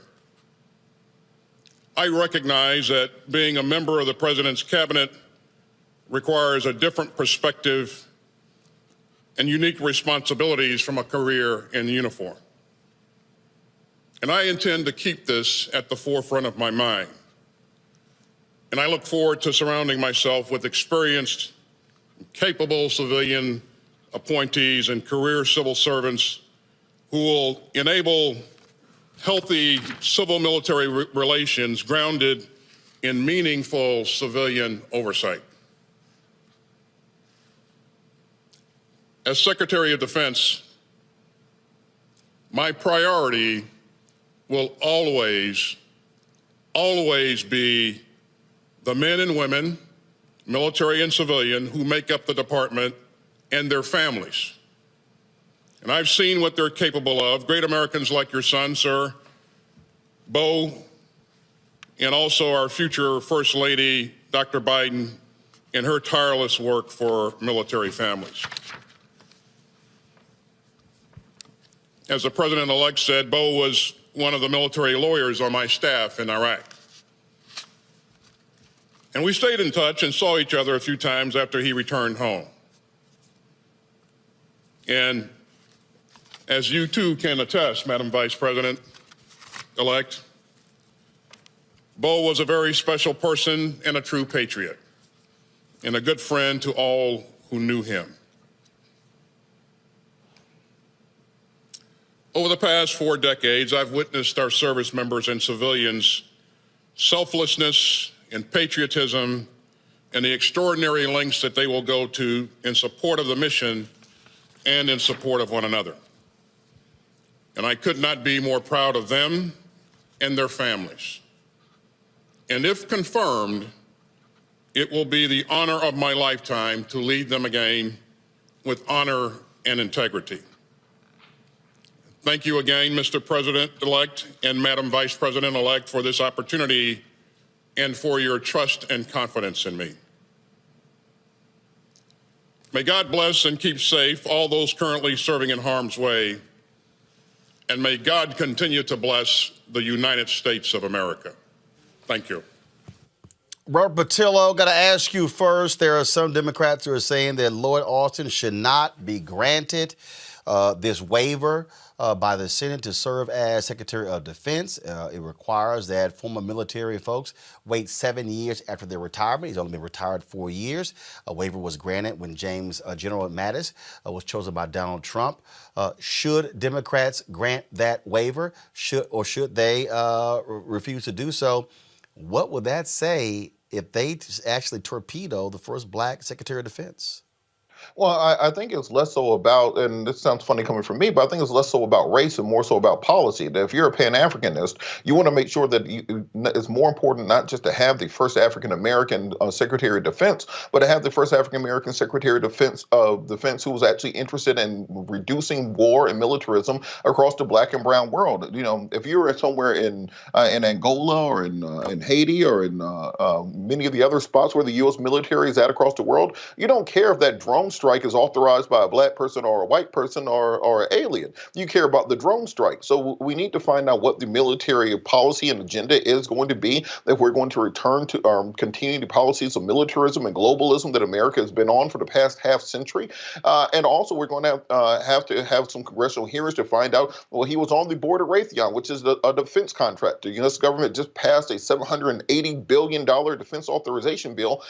I recognize that being a member of the President's cabinet requires a different perspective and unique responsibilities from a career in uniform. And I intend to keep this at the forefront of my mind. And I look forward to surrounding myself with experienced, capable civilian appointees and career civil servants who will enable healthy civil-military relations grounded in meaningful civilian oversight. As Secretary of Defense, my priority will always be the men and women, military and civilian, who make up the department and their families. And I've seen what they're capable of. Great Americans like your son, sir, Bo, and also our future First Lady, Dr. Biden, in her tireless work for military families. As the President-elect said, Bo was one of the military lawyers on my staff in Iraq. And we stayed in touch and saw each other a few times after he returned home. And as you too can attest, Madam Vice President-elect, Bo was a very special person and a true patriot, and a good friend to all who knew him. Over the past 4 decades, I've witnessed our service members and civilians' selflessness and patriotism and the extraordinary lengths that they will go to in support of the mission and in support of one another. And I could not be more proud of them and their families. And if confirmed, it will be the honor of my lifetime to lead them again with honor and integrity. Thank you again, Mr. President-elect and Madam Vice President-elect, for this opportunity and for your trust and confidence in me. May God bless and keep safe all those currently serving in harm's way, and may God continue to bless the United States of America. Thank you. Robert Patillo, got to ask you first, there are some Democrats who are saying that Lloyd Austin should not be granted this waiver by the Senate to serve as Secretary of Defense. It requires that former military folks wait 7 years after their retirement. He's only been retired 4 years. A waiver was granted when General Mattis was chosen by Donald Trump. Should Democrats grant that waiver? Should they refuse to do so? What would that say if they actually torpedo the first black Secretary of Defense? Well, I think it's less so about, and this sounds funny coming from me, but I think it's less so about race and more so about policy. That if you're a Pan-Africanist, you want to make sure that it's more important not just to have the first African-American Secretary of Defense, but to have the first African-American Secretary of Defense who was actually interested in reducing war and militarism across the black and brown world. You know, if you're somewhere in Angola or in Haiti or in many of the other spots where the U.S. military is at across the world, you don't care if that drone strike is authorized by a black person or a white person or an alien. You care about the drone strike. So we need to find out what the military policy and agenda is going to be, if we're going to return to continuing the policies of militarism and globalism that America has been on for the past half century. And also we're going to have some congressional hearings to find out, well, he was on the board of Raytheon, which is a defense contractor. The U.S. government just passed a $780 billion defense authorization bill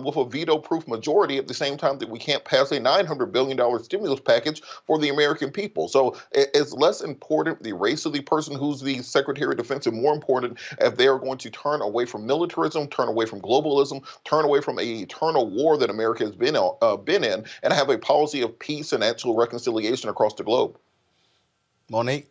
with a veto-proof majority at the same time that we can't pass a $900 billion stimulus package for the American people. So it's less important the race of the person who's the Secretary of Defense, and more important if they are going to turn away from militarism, turn away from globalism, turn away from an eternal war that America has been in, and have a policy of peace and actual reconciliation across the globe. Monique?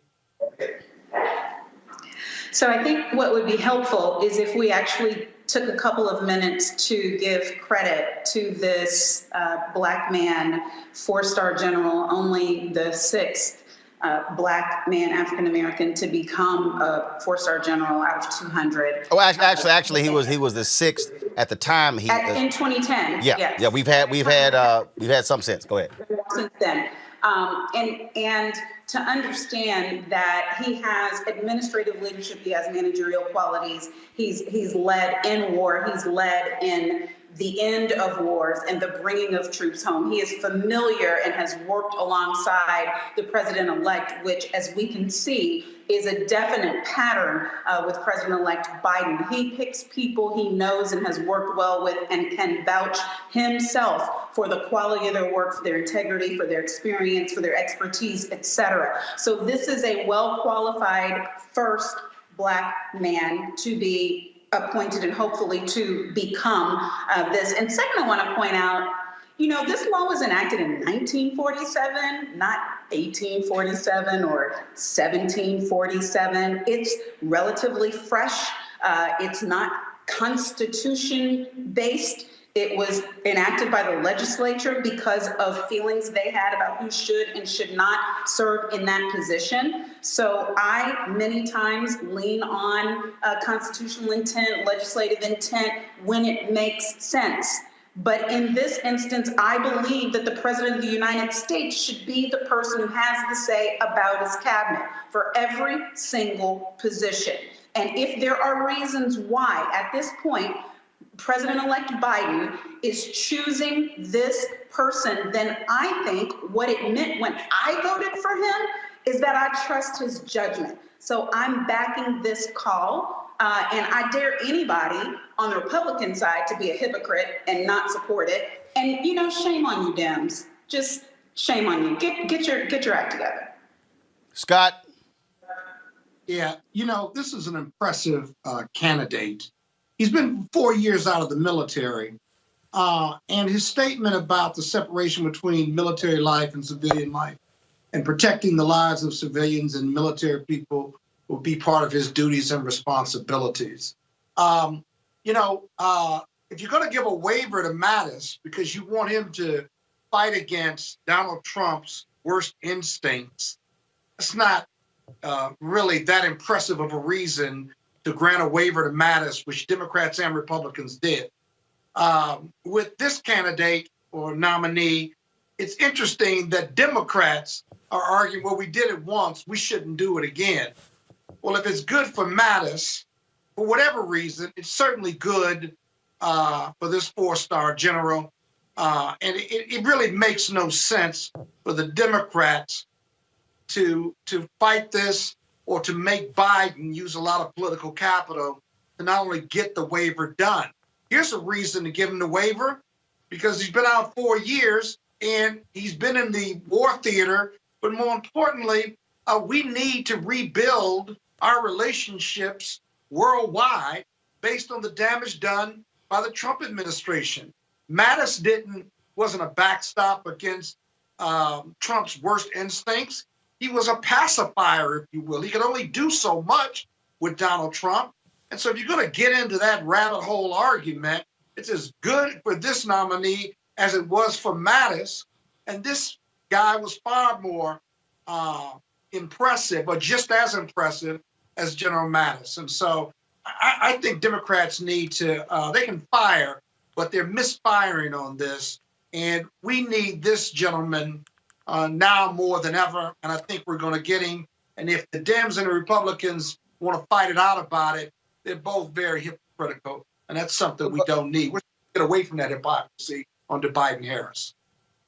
So I think what would be helpful is if we actually took a couple of minutes to give credit to this Black man, 4-star general, only the 6th Black man, African American, to become a 4-star general out of 200. Oh, actually, he was the 6th at the time. In 2010. Yeah, yes. yeah. We've had some since. Go ahead. Since then, and to understand that he has administrative leadership, he has managerial qualities. He's led in war. He's led in the end of wars and the bringing of troops home. He is familiar and has worked alongside the president-elect, which, as we can see, is a definite pattern with President-elect Biden. He picks people he knows and has worked well with and can vouch himself for the quality of their work, for their integrity, for their experience, for their expertise, etc. So this is a well-qualified first Black man to be appointed and hopefully to become this. And second, I want to point out, this law was enacted in 1947, not 1847 or 1747. It's relatively fresh. It's not constitution-based. It was enacted by the legislature because of feelings they had about who should and should not serve in that position. So I many times lean on constitutional intent, legislative intent when it makes sense. But in this instance, I believe that the President of the United States should be the person who has the say about his cabinet for every single position. And if there are reasons why, at this point, President-elect Biden is choosing this person, then I think what it meant when I voted for him is that I trust his judgment. So I'm backing this call, and I dare anybody on the Republican side to be a hypocrite and not support it. And, shame on you, Dems. Just shame on you. Get your act together. Scott? Yeah, this is an impressive candidate. He's been 4 years out of the military, and his statement about the separation between military life and civilian life and protecting the lives of civilians and military people will be part of his duties and responsibilities. If you're going to give a waiver to Mattis because you want him to fight against Donald Trump's worst instincts, it's not really that impressive of a reason to grant a waiver to Mattis, which Democrats and Republicans did. With this candidate or nominee, it's interesting that Democrats are arguing, well, we did it once, we shouldn't do it again. Well, if it's good for Mattis, for whatever reason, it's certainly good for this 4-star general. And it really makes no sense for the Democrats to fight this or to make Biden use a lot of political capital to not only get the waiver done. Here's a reason to give him the waiver, because he's been out 4 years and he's been in the war theater. But more importantly, we need to rebuild our relationships worldwide based on the damage done by the Trump administration. Mattis wasn't a backstop against Trump's worst instincts. He was a pacifier, if you will. He could only do so much with Donald Trump. And so if you're going to get into that rabbit hole argument, it's as good for this nominee as it was for Mattis. And this guy was far more impressive, or just as impressive as General Mattis. And so I think Democrats need to, they can fire, but they're misfiring on this. And we need this gentleman now more than ever, and I think we're going to get him. And if the Dems and the Republicans want to fight it out about it, they're both very hypocritical, and that's something we don't need. We're get away from that hypocrisy under Biden-Harris.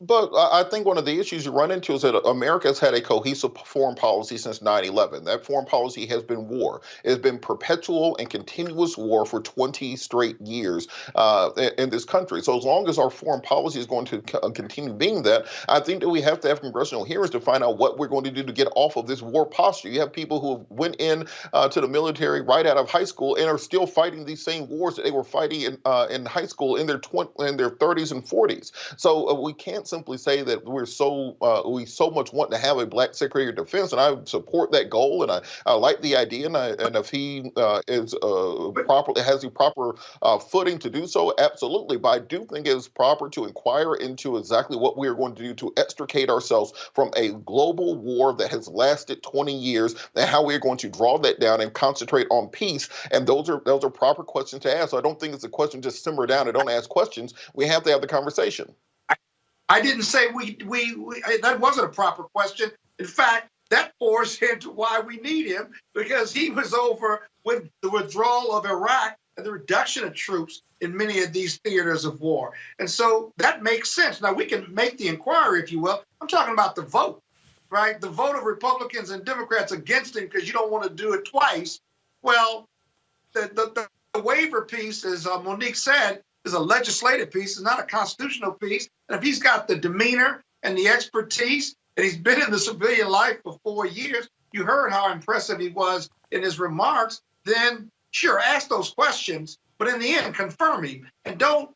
But I think one of the issues you run into is that America has had a cohesive foreign policy since 9/11. That foreign policy has been war. It has been perpetual and continuous war for 20 straight years in this country. So as long as our foreign policy is going to continue being that, I think that we have to have congressional hearings to find out what we're going to do to get off of this war posture. You have people who went in to the military right out of high school and are still fighting these same wars that they were fighting in high school in their 30s and 40s. So we can't simply say that we so much want to have a black Secretary of Defense, and I support that goal, and I like the idea, and if he has the proper footing to do so, absolutely. But I do think it is proper to inquire into exactly what we are going to do to extricate ourselves from a global war that has lasted 20 years, and how we are going to draw that down and concentrate on peace. And those are proper questions to ask. So I don't think it's a question just simmer down and don't ask questions. We have to have the conversation. I didn't say we that wasn't a proper question. In fact, that pours into why we need him, because he was over with the withdrawal of Iraq and the reduction of troops in many of these theaters of war. And so that makes sense. Now, we can make the inquiry, if you will. I'm talking about the vote, right? The vote of Republicans and Democrats against him because you don't want to do it twice. Well, the waiver piece, as Monique said, is a legislative piece. It's not a constitutional piece. And if he's got the demeanor and the expertise, and he's been in the civilian life for 4 years, you heard how impressive he was in his remarks, then sure, ask those questions, but in the end, confirm him. And don't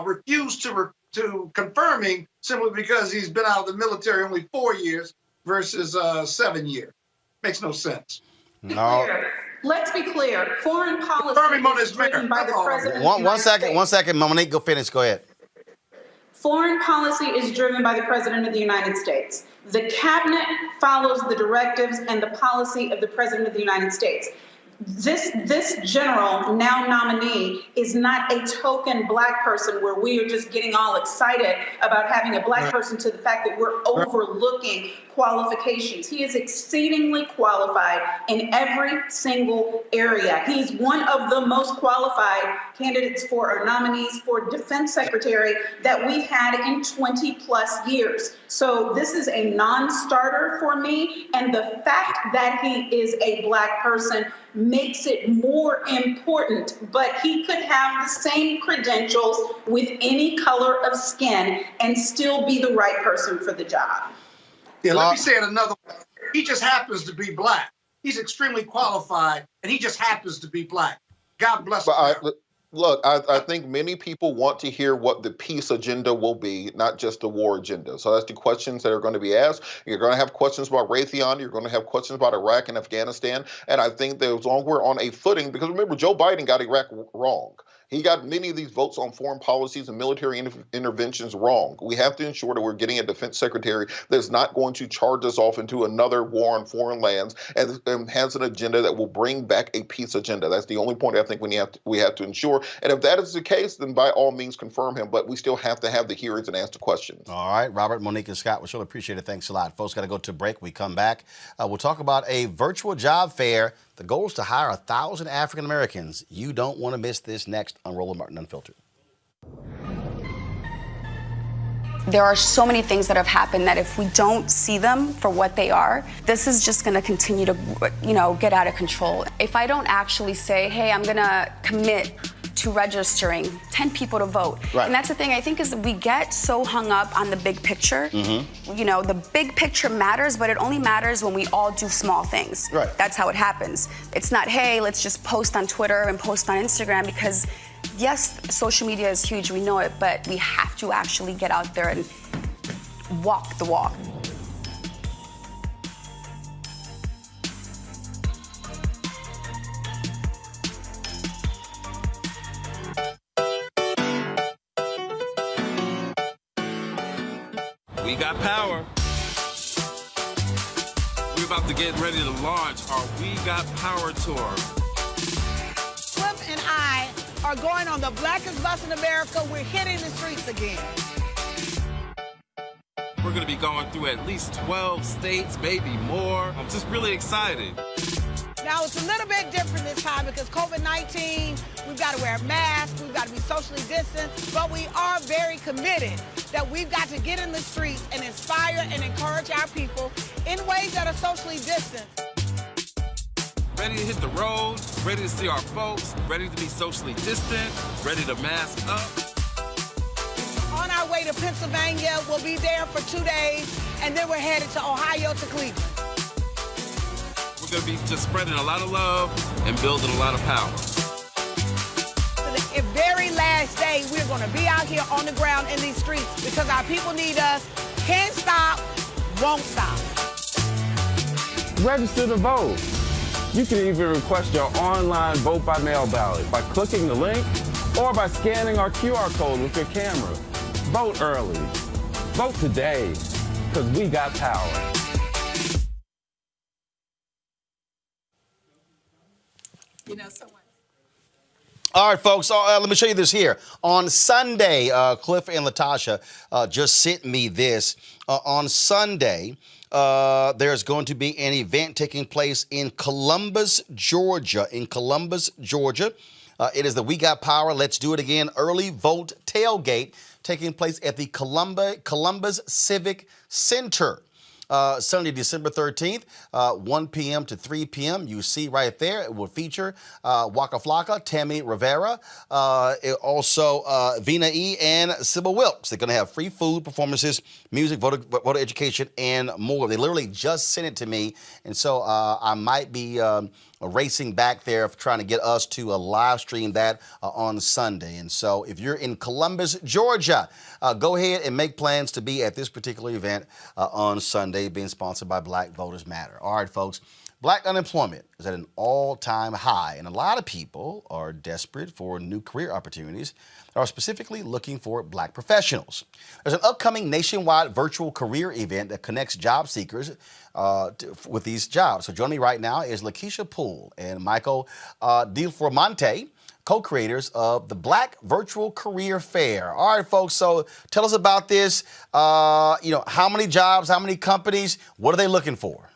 refuse to confirm him simply because he's been out of the military only 4 years versus 7 years. Makes no sense. No. Let's be clear. Foreign policy is driven by the president. One second, Monique, go finish. Go ahead. Foreign policy is driven by the President of the United States. The cabinet follows the directives and the policy of the President of the United States. This general, now nominee, is not a token black person where we are just getting all excited about having a black person to the fact that we're overlooking qualifications. He is exceedingly qualified in every single area. He's one of the most qualified candidates for our nominees for defense secretary that we've had in 20 plus years. So this is a non-starter for me. And the fact that he is a black person makes it more important, but he could have the same credentials with any color of skin and still be the right person for the job. Yeah, let me say it another way. He just happens to be black. He's extremely qualified, and he just happens to be black. God bless him. Look, I think many people want to hear what the peace agenda will be, not just the war agenda. So that's the questions that are going to be asked. You're going to have questions about Raytheon. You're going to have questions about Iraq and Afghanistan. And I think that as long as we're on a footing, because remember, Joe Biden got Iraq wrong. He got many of these votes on foreign policies and military interventions wrong. We have to ensure that we're getting a defense secretary that's not going to charge us off into another war on foreign lands and has an agenda that will bring back a peace agenda. That's the only point I think we have to ensure. And if that is the case, then by all means confirm him. But we still have to have the hearings and ask the questions. All right, Robert, Monique, and Scott, we sure appreciate it. Thanks a lot. Folks, got to go to break. We come back. We'll talk about a virtual job fair. The goal is to hire 1,000 African Americans. You don't want to miss this next on Roland Martin Unfiltered. There are so many things that have happened that if we don't see them for what they are, this is just going to continue to, get out of control. If I don't actually say, hey, I'm going to commit to registering 10 people to vote. Right. And that's the thing, I think, is we get so hung up on the big picture. Mm-hmm. The big picture matters, but it only matters when we all do small things. Right. That's how it happens. It's not, hey, let's just post on Twitter and post on Instagram, because yes, social media is huge, we know it, but we have to actually get out there and walk the walk. We got power. We're about to get ready to launch our We Got Power tour. Slim and I are going on the blackest bus in America. We're hitting the streets again. We're going to be going through at least 12 states, maybe more. I'm just really excited. Now, it's a little bit different this time because COVID-19, we've got to wear masks, we've got to be socially distanced, but we are very committed that we've got to get in the streets and inspire and encourage our people in ways that are socially distant. Ready to hit the road, ready to see our folks, ready to be socially distant, ready to mask up. On our way to Pennsylvania, we'll be there for 2 days, and then we're headed to Ohio to Cleveland. We're going to be just spreading a lot of love and building a lot of power. The very last day day. We're going to be out here on the ground in these streets because our people need us. Can't stop, won't stop. Register to vote. You can even request your online vote by mail ballot by clicking the link or by scanning our QR code with your camera. Vote early. Vote today, because we got power. You know, someone. All right, folks, let me show you this here. On Sunday, Cliff and Latasha just sent me this. On Sunday, there's going to be an event taking place in Columbus, Georgia. It is the We Got Power, Let's Do It Again early vote tailgate taking place at the Columbus Civic Center. Sunday, December 13th, 1 p.m. to 3 p.m. You see right there, it will feature Waka Flocka, Tammy Rivera, also Vina E. and Sybil Wilkes. They're going to have free food, performances, music, voter education, and more. They literally just sent it to me, and so I might be racing back there trying to get us to live stream that on Sunday. And so if you're in Columbus, Georgia, go ahead and make plans to be at this particular event on Sunday, being sponsored by Black Voters Matter. All right, folks. Black unemployment is at an all-time high, and a lot of people are desperate for new career opportunities that are specifically looking for Black professionals. There's an upcoming nationwide virtual career event that connects job seekers with these jobs. So joining me right now is Lakeisha Poole and Michael DiFormonte, co-creators of the Black Virtual Career Fair. All right, folks, so tell us about this. How many jobs, how many companies, what are they looking for?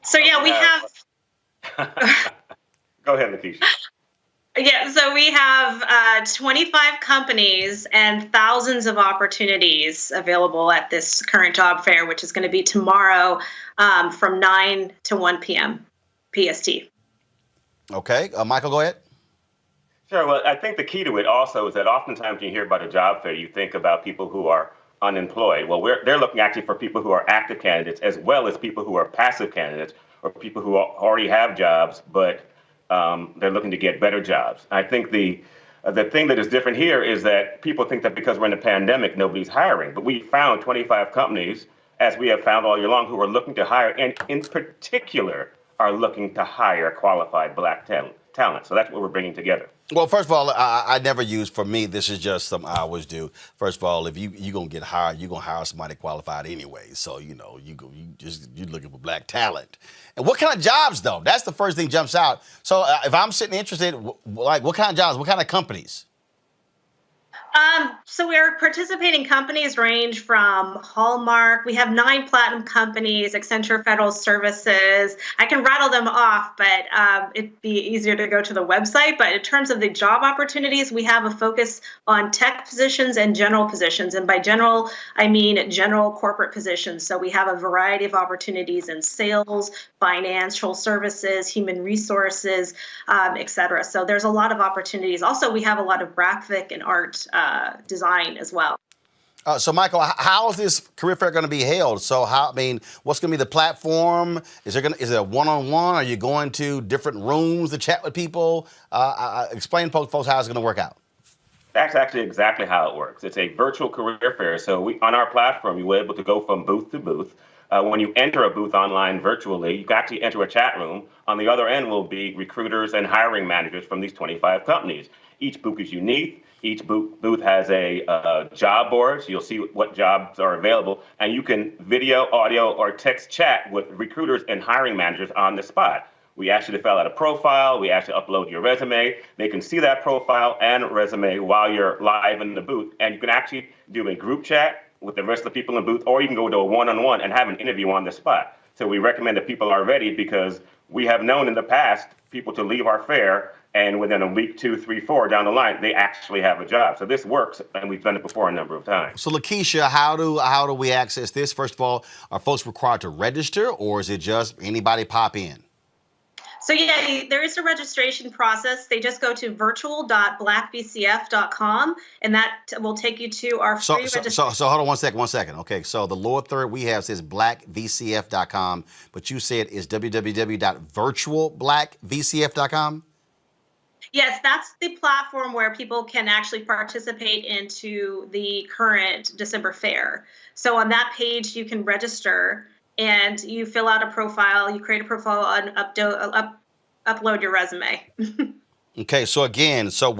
So yeah, we have. Go ahead, Lakeisha. Yeah, so we have 25 companies and thousands of opportunities available at this current job fair, which is going to be tomorrow from 9 to 1 p.m. PST. Okay, Michael, go ahead. Sure. Well, I think the key to it also is that oftentimes when you hear about a job fair, you think about people who are unemployed. Well, they're looking actually for people who are active candidates as well as people who are passive candidates or people who already have jobs, but they're looking to get better jobs. I think the thing that is different here is that people think that because we're in a pandemic, nobody's hiring. But we found 25 companies, as we have found all year long, who are looking to hire, and in particular are looking to hire qualified Black talent. So that's what we're bringing together. Well, first of all, I never use, for me, this is just something I always do. First of all, if you're going to get hired, you're going to hire somebody qualified anyway. So, you're looking for Black talent. And what kind of jobs, though? That's the first thing jumps out. So if I'm sitting interested, like what kind of jobs, what kind of companies? So our participating companies range from Hallmark. We have 9 platinum companies, Accenture Federal Services. I can rattle them off, but it'd be easier to go to the website. But in terms of the job opportunities, we have a focus on tech positions and general positions. And by general, I mean general corporate positions. So we have a variety of opportunities in sales, financial services, human resources, et cetera. So there's a lot of opportunities. Also, we have a lot of graphic and art design as well. So, Michael, how is this career fair going to be held? So, what's going to be the platform? Is it a one-on-one? Are you going to different rooms to chat with people? Explain, folks, how it's going to work out. That's actually exactly how it works. It's a virtual career fair. So on our platform, you were able to go from booth to booth. When you enter a booth online virtually, you can actually enter a chat room. On the other end will be recruiters and hiring managers from these 25 companies. Each booth is unique. Each booth has a job board, so you'll see what jobs are available, and you can video, audio, or text chat with recruiters and hiring managers on the spot. We ask you to fill out a profile. We ask you to upload your resume. They can see that profile and resume while you're live in the booth, and you can actually do a group chat with the rest of the people in the booth, or you can go to a one-on-one and have an interview on the spot. So we recommend that people are ready because we have known in the past people to leave our fair and within a week, 2, 3, 4 down the line, they actually have a job. So this works, and we've done it before a number of times. So, Lakeisha, how do we access this? First of all, are folks required to register, or is it just anybody pop in? So yeah, there is a registration process. They just go to virtual.blackvcf.com, and that will take you to our free registration. So hold on one second. Okay, so the lower third we have says blackvcf.com, but you said it's www.virtualblackvcf.com? Yes, that's the platform where people can actually participate into the current December fair. So on that page, you can register and you fill out a profile, you create a profile and upload your resume. Okay, so again, so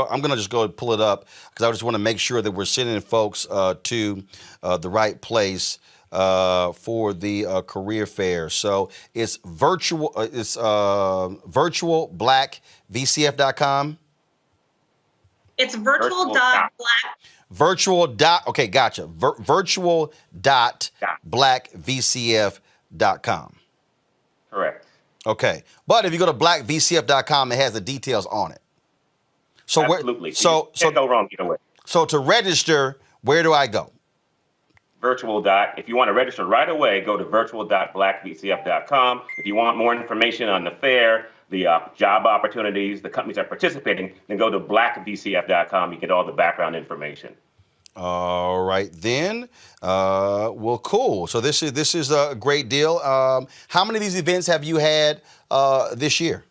I'm gonna just go and pull it up because I just want to make sure that we're sending folks to the right place for the career fair. So it's virtualblackvcf.com. It's virtual.black. Okay, gotcha. Virtual.blackvcf.com. Correct. Okay, but if you go to blackvcf.com, it has the details on it. So Absolutely. So can't go wrong either way. So to register, where do I go? If you want to register right away, go to virtual.blackvcf.com. If you want more information on the fair, the job opportunities, the companies that are participating, then go to blackvcf.com. You get all the background information. All right then. Well, cool. So this is a great deal. How many of these events have you had this year?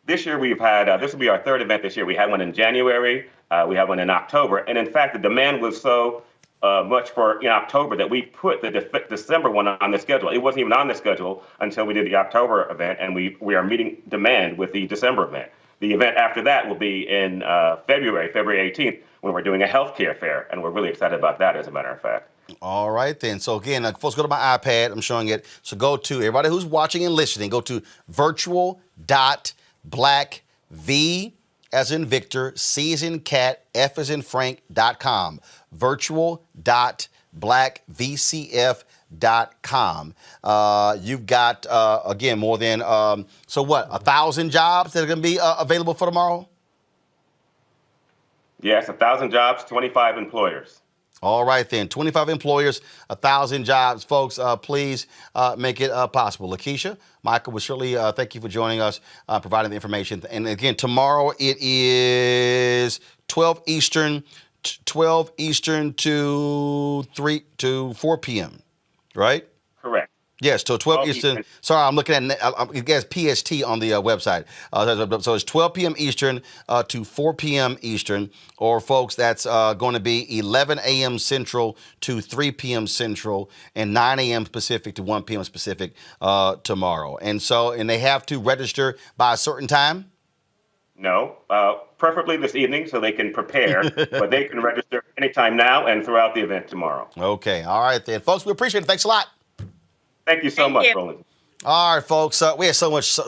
This year we've had, this will be our third event this year. We had one in January, we had one in October. And in fact, the demand was so much in October that we put the December one on the schedule. It wasn't even on the schedule until we did the October event, and we are meeting demand with the December event. The event after that will be in February 18th, when we're doing a healthcare fair, and we're really excited about that, as a matter of fact. All right, then. So again, folks, go to my iPad. I'm showing it. So go to, everybody who's watching and listening, go to virtual.blackv, as in Victor, C as in cat, F as in Frank.com. Virtual.blackvcf.com. You've got, again, more than, 1,000 jobs that are going to be available for tomorrow? Yes, 1,000 jobs, 25 employers. All right, then. 25 employers, 1,000 jobs. Folks, please make it possible. Lakeisha, Michael, we certainly thank you for joining us, providing the information. And again, tomorrow it is 12 Eastern to 4 p.m., right? Correct. Yes, till 12 Eastern. Sorry, I'm looking at, it has PST on the website. So it's 12 p.m. Eastern to 4 p.m. Eastern. Or, folks, that's going to be 11 a.m. Central to 3 p.m. Central and 9 a.m. Pacific to 1 p.m. Pacific tomorrow. And they have to register by a certain time? No, preferably this evening so they can prepare, but they can register anytime now and throughout the event tomorrow. Okay, all right then. Folks, we appreciate it. Thanks a lot. Thank you so much, Roland. All right, folks. We had so much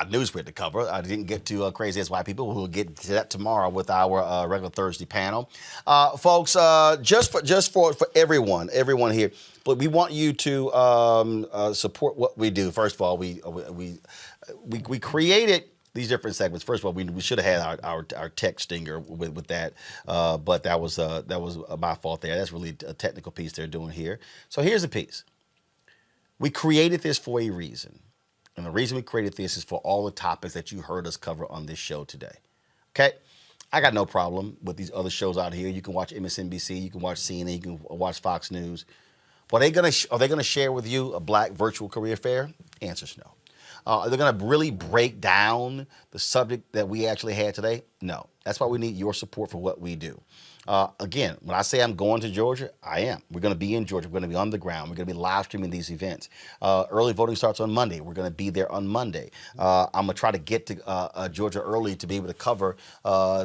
news we had to cover. I didn't get to Crazy as White People. We'll get to that tomorrow with our regular Thursday panel. Folks, just for everyone here, but we want you to support what we do. First of all, we created these different segments. First of all, we should have had our tech stinger with that, but that was my fault there. That's really a technical piece they're doing here. So here's the piece. We created this for a reason. And the reason we created this is for all the topics that you heard us cover on this show today. Okay? I got no problem with these other shows out here. You can watch MSNBC, you can watch CNN, you can watch Fox News. But are they gonna share with you a Black virtual career fair? Answer's no. Are they going to really break down the subject that we actually had today? No. That's why we need your support for what we do. Again, when I say I'm going to Georgia, I am. We're going to be in Georgia. We're going to be on the ground. We're going to be live streaming these events. Early voting starts on Monday. We're going to be there on Monday. I'm going to try to get to Georgia early to be able to cover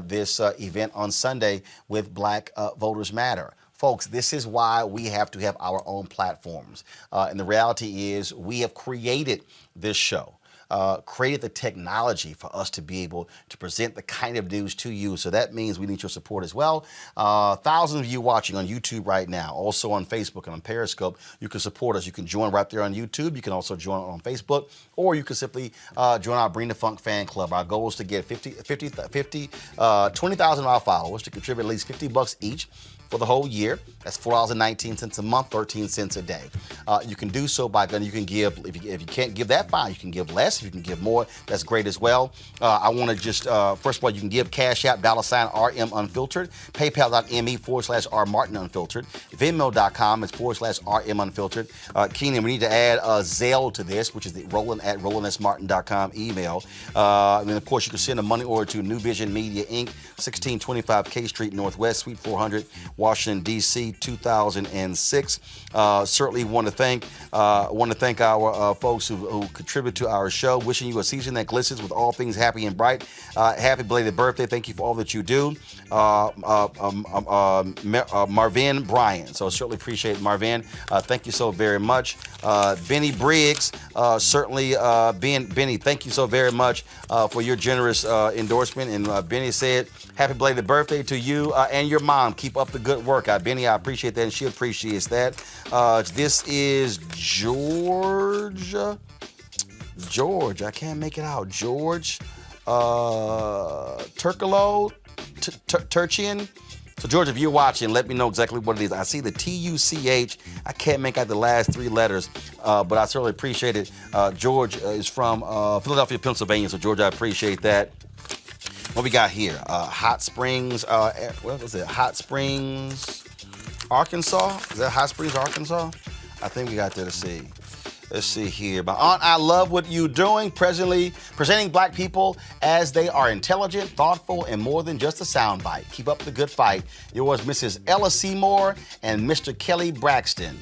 this event on Sunday with Black Voters Matter. Folks, this is why we have to have our own platforms. And the reality is we have created this show, created the technology for us to be able to present the kind of news to you. So that means we need your support as well. Thousands of you watching on YouTube right now, also on Facebook and on Periscope. You can support us. You can join right there on YouTube. You can also join on Facebook, or you can simply join our Bring the Funk fan club. Our goal is to get 20,000 of our followers to contribute at least $50 each for the whole year. That's $4.19 a month, 13 cents a day. You can do so by you can give, if you can't give that, fine. You can give less. If you can give more, that's great as well. I want to just, first of all, you can give Cash App, $RM Unfiltered, PayPal.me/R Martin Unfiltered, Venmo.com is /RM Unfiltered. Keenan, we need to add Zelle to this, which is the Roland@RolandSMartin.com email. And then, of course, you can send a money order to New Vision Media, Inc., 1625 K Street Northwest, Suite 400, Washington, D.C., 2006. Certainly want to thank our folks who contribute to our show. Wishing you a season that glistens with all things happy and bright. Happy belated birthday. Thank you for all that you do. Marvin Bryan. So certainly appreciate Marvin. Thank you so very much. Benny Briggs. Certainly, Benny, thank you so very much for your generous endorsement. And Benny said, happy belated birthday to you and your mom. Keep up the good work. Benny, I appreciate that, and she appreciates that. This is George. I can't make it out. George Turkalo, Turchian. So, George, if you're watching, let me know exactly what it is. I see the TUCH. I can't make out the last three letters, but I certainly appreciate it. George is from Philadelphia, Pennsylvania. So, George, I appreciate that. What we got here? Hot Springs. What was it? Hot Springs, Arkansas. Is that Hot Springs, Arkansas? I think we got there to see. Let's see here. My aunt, I love what you're doing. Presenting black people as they are intelligent, thoughtful, and more than just a soundbite. Keep up the good fight. Yours, Mrs. Ella Seymour and Mr. Kelly Braxton.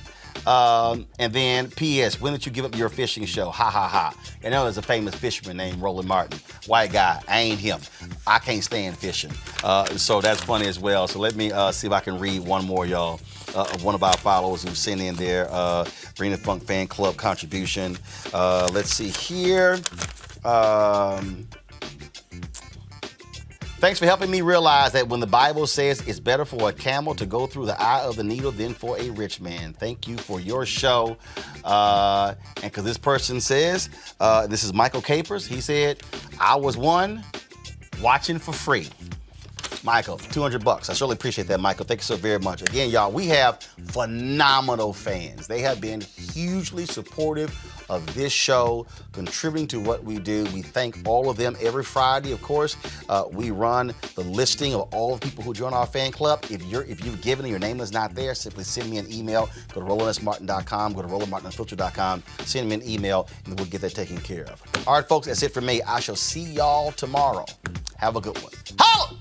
And then P.S. When did you give up your fishing show? Ha ha ha. You know, there's a famous fisherman named Roland Martin. White guy. I ain't him. I can't stand fishing. So that's funny as well. So let me see if I can read one more, y'all. One of our followers who sent in their Bring the Funk Fan Club contribution. Let's see here. Thanks for helping me realize that when the Bible says it's better for a camel to go through the eye of the needle than for a rich man. Thank you for your show. And because this person says, this is Michael Capers. He said, I was one watching for free. Michael, $200. I certainly appreciate that, Michael. Thank you so very much. Again, y'all, we have phenomenal fans. They have been hugely supportive of this show, contributing to what we do. We thank all of them every Friday, of course. We run the listing of all the people who join our fan club. If you've given and your name is not there, simply send me an email. Go to RolandSMartin.com, go to RolandMartinUnfiltered.com, send me an email, and we'll get that taken care of. All right, folks, that's it for me. I shall see y'all tomorrow. Have a good one. Holla!